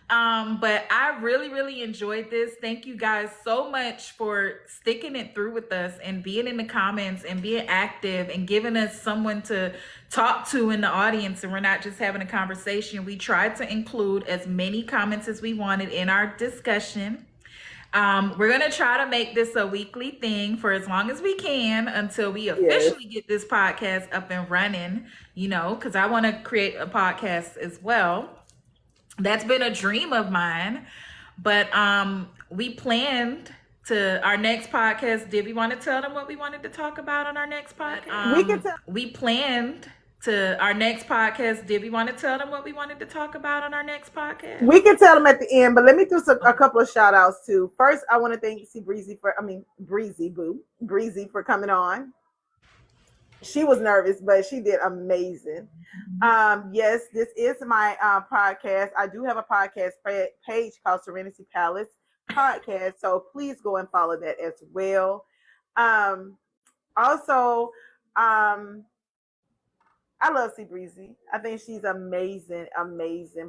But I really, really enjoyed this. Thank you guys so much for sticking it through with us and being in the comments and being active and giving us someone to talk to in the audience. And we're not just having a conversation. We tried to include as many comments as we wanted in our discussion. We're going to try to make this a weekly thing for as long as we can until we officially get this podcast up and running, because I want to create a podcast as well. That's been a dream of mine, but we planned to our next podcast. Did we want to tell them what we wanted to talk about on our next podcast? We planned to our next podcast. Did we want to tell them what we wanted to talk about on our next podcast? We can tell them at the end, but let me do a couple of shout outs too. First, I want to thank Breezy for coming on. She was nervous, but she did amazing. Yes, this is my podcast. I do have a podcast page called Serenity Palace Podcast, so please go and follow that as well. Also, I love C Breezy. I think she's amazing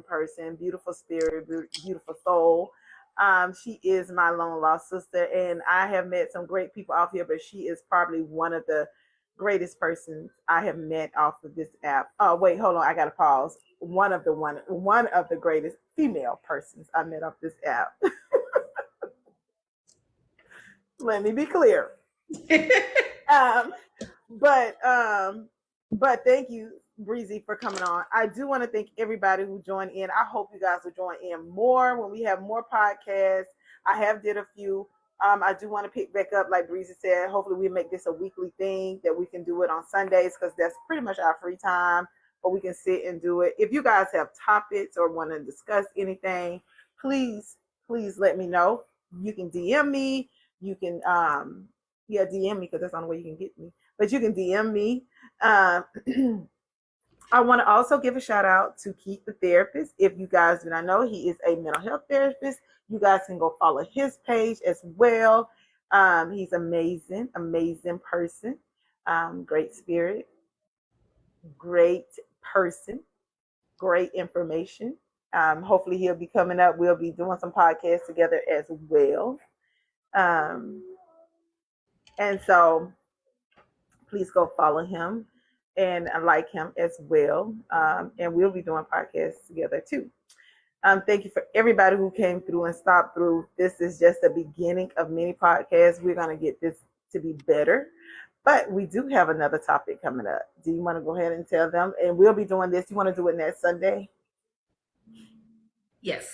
person, beautiful spirit, beautiful soul. She is my long lost sister, and I have met some great people off here, but she is probably one of the greatest persons I have met off of this app. Oh, wait, hold on. I got to pause. One of the greatest female persons I met off this app. Let me be clear. But thank you, Breezy, for coming on. I do want to thank everybody who joined in. I hope you guys will join in more when we have more podcasts. I have did a few. I do want to pick back up, like Breezy said. Hopefully we make this a weekly thing that we can do it on Sundays, because that's pretty much our free time, but we can sit and do it. If you guys have topics or want to discuss anything, please let me know. You can DM me. You can DM me, because that's the only way you can get me. But you can DM me. I want to also give a shout out to Keith the Therapist. If you guys do not know, he is a mental health therapist. You guys can go follow his page as well. He's amazing person. Great spirit, great person, great information. Hopefully he'll be coming up. We'll be doing some podcasts together as well. And so please go follow him and like him as well. And we'll be doing podcasts together too. Thank you for everybody who came through and stopped through. This is just the beginning of many podcasts. We're going to get this to be better, but we do have another topic coming up. Do you want to go ahead and tell them? And we'll be doing this. You want to do it next Sunday? Yes.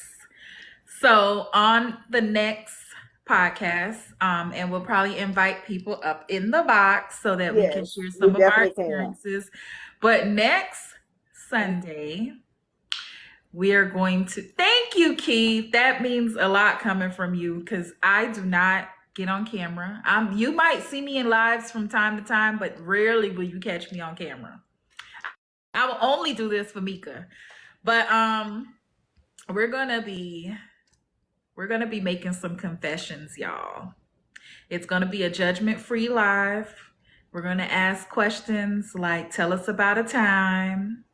So on the next podcast, and we'll probably invite people up in the box so that we can share some of our experiences. But next Sunday, we are going to, thank you, Keith. That means a lot coming from you, because I do not get on camera. You might see me in lives from time to time, but rarely will you catch me on camera. I will only do this for Mika. But we're gonna be making some confessions, y'all. It's gonna be a judgment-free live. We're gonna ask questions like, tell us about a time.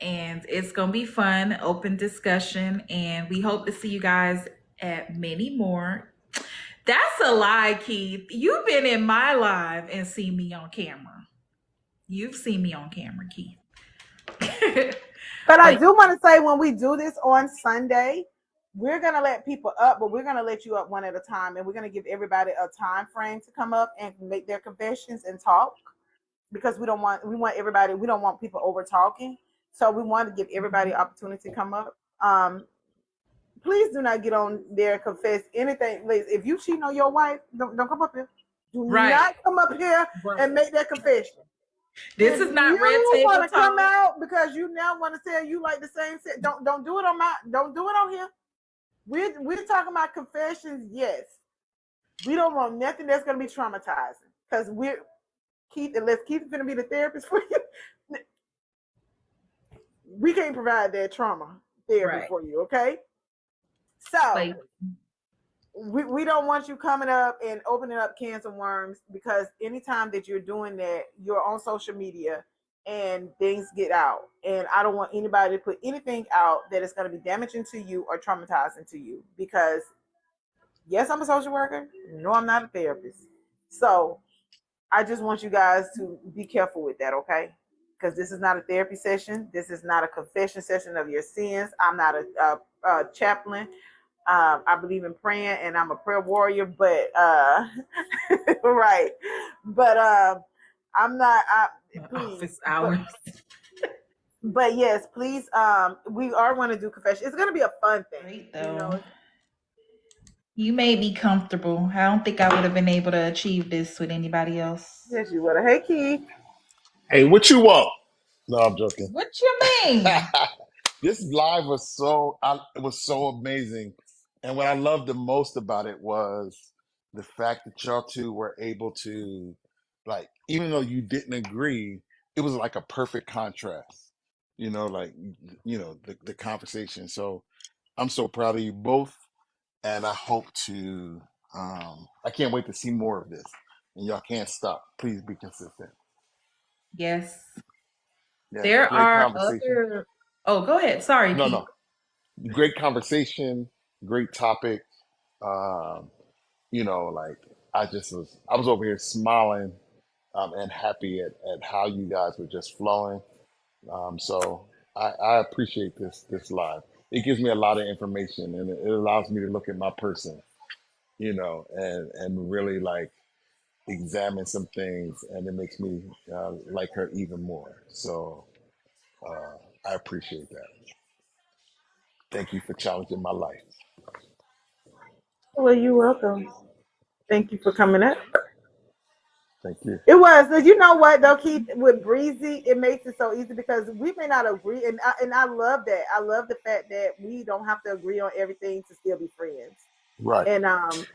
And it's going to be fun, open discussion. And we hope to see you guys at many more. That's a lie, Keith. You've been in my live and seen me on camera. You've seen me on camera, Keith. But I do want to say, when we do this on Sunday, we're going to let people up, but we're going to let you up one at a time. And we're going to give everybody a time frame to come up and make their confessions and talk. Because we don't want people over talking. So we want to give everybody opportunity to come up. Please do not get on there and confess anything. Please, if you cheating on your wife, don't come up here. Do not come up here and make that confession. This is not red table talk. You want to come out because you now want to say you like the same sex. Don't do it on here. We're talking about confessions. Yes, we don't want nothing that's going to be traumatizing, because unless Keith is going to be the therapist for you. We can't provide that trauma therapy for you, okay? So we don't want you coming up and opening up cans of worms, because anytime that you're doing that, you're on social media and things get out. And I don't want anybody to put anything out that is going to be damaging to you or traumatizing to you, because yes, I'm a social worker. No, I'm not a therapist. So I just want you guys to be careful with that, okay? Because this is not a therapy session. This is not a confession session of your sins. I'm not a chaplain. I believe in praying, and I'm a prayer warrior, but right. But I'm not. Please, Office hours. but yes, please. We are going to do confession. It's going to be a fun thing. Great You know, though. You made me comfortable. I don't think I would have been able to achieve this with anybody else. yes, you would. Hey, Keith. Hey, what you want? No, I'm joking. What you mean? This live was it was so amazing. And what I loved the most about it was the fact that y'all two were able to, like, even though you didn't agree, it was like a perfect contrast, like, the conversation. So I'm so proud of you both. And I hope I can't wait to see more of this. And y'all can't stop. Please be consistent. Yes. Yeah, There great are conversation. other. Oh, go ahead. Sorry, No, Keith. no. Great conversation, great topic. Um, like I was over here smiling and happy at how you guys were just flowing. So I appreciate this live. It gives me a lot of information, and it allows me to look at my person, and really like examine some things, and it makes me like her even more. So I appreciate that. Thank you for challenging my life. Well, you're welcome. Thank you for coming up. Thank you. It was. You know what though, Keith? With Breezy, it makes it so easy because we may not agree, and I love that. I love the fact that we don't have to agree on everything to still be friends. Right. And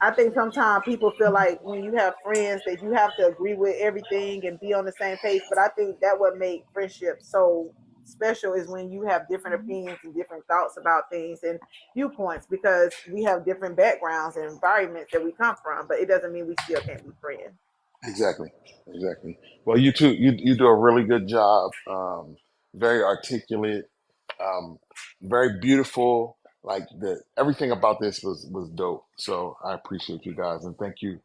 I think sometimes people feel like when you have friends that you have to agree with everything and be on the same page. But I think that what makes friendship so special is when you have different opinions and different thoughts about things and viewpoints, because we have different backgrounds and environments that we come from. But it doesn't mean we still can't be friends. Exactly. Well, you too. You do a really good job. Very articulate. Um, very beautiful. Like everything about this was dope. So I appreciate you guys, and thank you,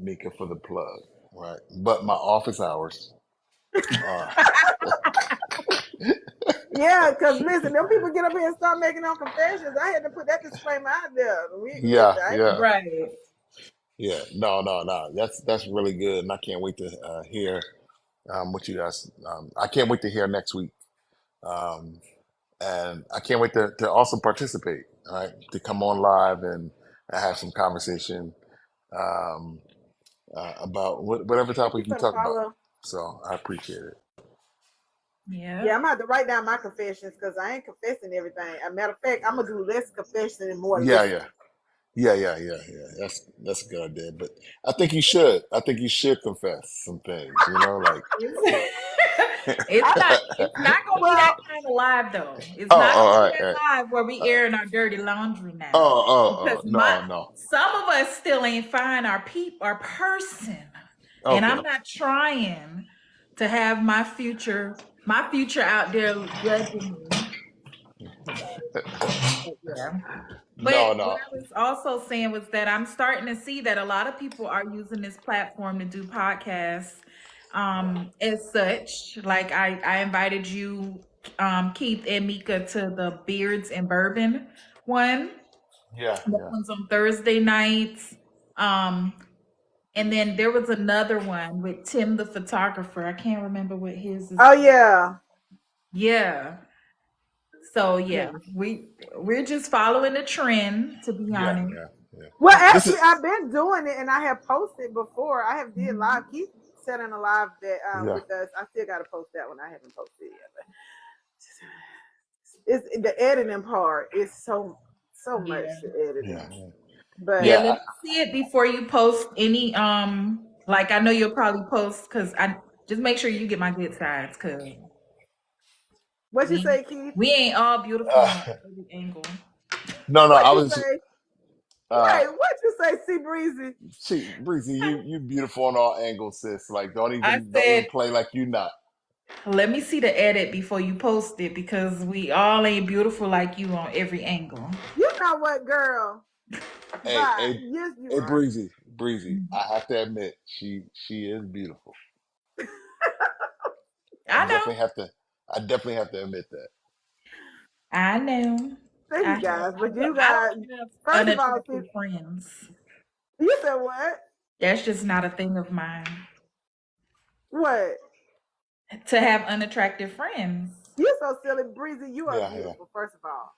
Mika, for the plug. Right. But my office hours. Uh, Yeah, because listen, them people get up here and start making them confessions. I had to put that disclaimer out there. yeah, Listen, yeah, Right. yeah. No. That's really good, and I can't wait to hear what you guys. I can't wait to hear next week. Um, and I can't wait to also participate, all right? To come on live and have some conversation um, about whatever thank you topic you for the talk about. follow. So I appreciate it. Yeah. Yeah, I'm gonna have to write down my confessions because I ain't confessing everything. As a matter of fact, I'm gonna do less confessing and more Yeah, listening. yeah, yeah. That's a good idea. But I think you should. I think you should confess some things. Like. It's I, not. It's not gonna be that well, kind of live though. It's Oh, not gonna all be right, all right. that live where we airing our dirty laundry now. Because No, no. some of us still ain't find our person, and Okay. I'm not trying to have my future out there judging me. But yeah. But No, what no. I was also saying was that I'm starting to see that a lot of people are using this platform to do podcasts as such. Like I invited you, Keith and Mika, to the Beards and Bourbon one. Yeah, That yeah. one's on Thursday nights. Um, and then there was another one with Tim the photographer. I can't remember what his is. oh yeah, Yeah. So yeah. yeah, we're just following the trend, to be Yeah, honest. yeah, yeah. Well, This actually, is I've been doing it, and I have posted before. I have did live. Mhm. Keith said in a live that yeah, with us. I still got to post that one. I haven't posted it yet, but it's the editing part. Is so much Yeah. yeah, editing, yeah. but Yeah, Yeah, let me see it before you post any like I know you'll probably post because I just make sure you get my good sides because what you we say, Keith? we ain't all beautiful on every angle. no, What I you was say? uh Wait, what you say, C Breezy? see, Breezy, you beautiful on all angles, sis. Like don't I even said play like you not. Let me see the edit before you post it because we all ain't beautiful like you on every angle. You know what, girl? Hey, Bye. hey, Yes, you hey, are. Breezy. I have to admit, she is beautiful. I know. I definitely have to admit that. I know. Thank I you have, guys. But you I guys, don't have first of all, see, unattractive friends. you said what? That's just not a thing of mine. What? To have unattractive friends. You're so silly, Breezy. You are Yeah, yeah. beautiful, first of all.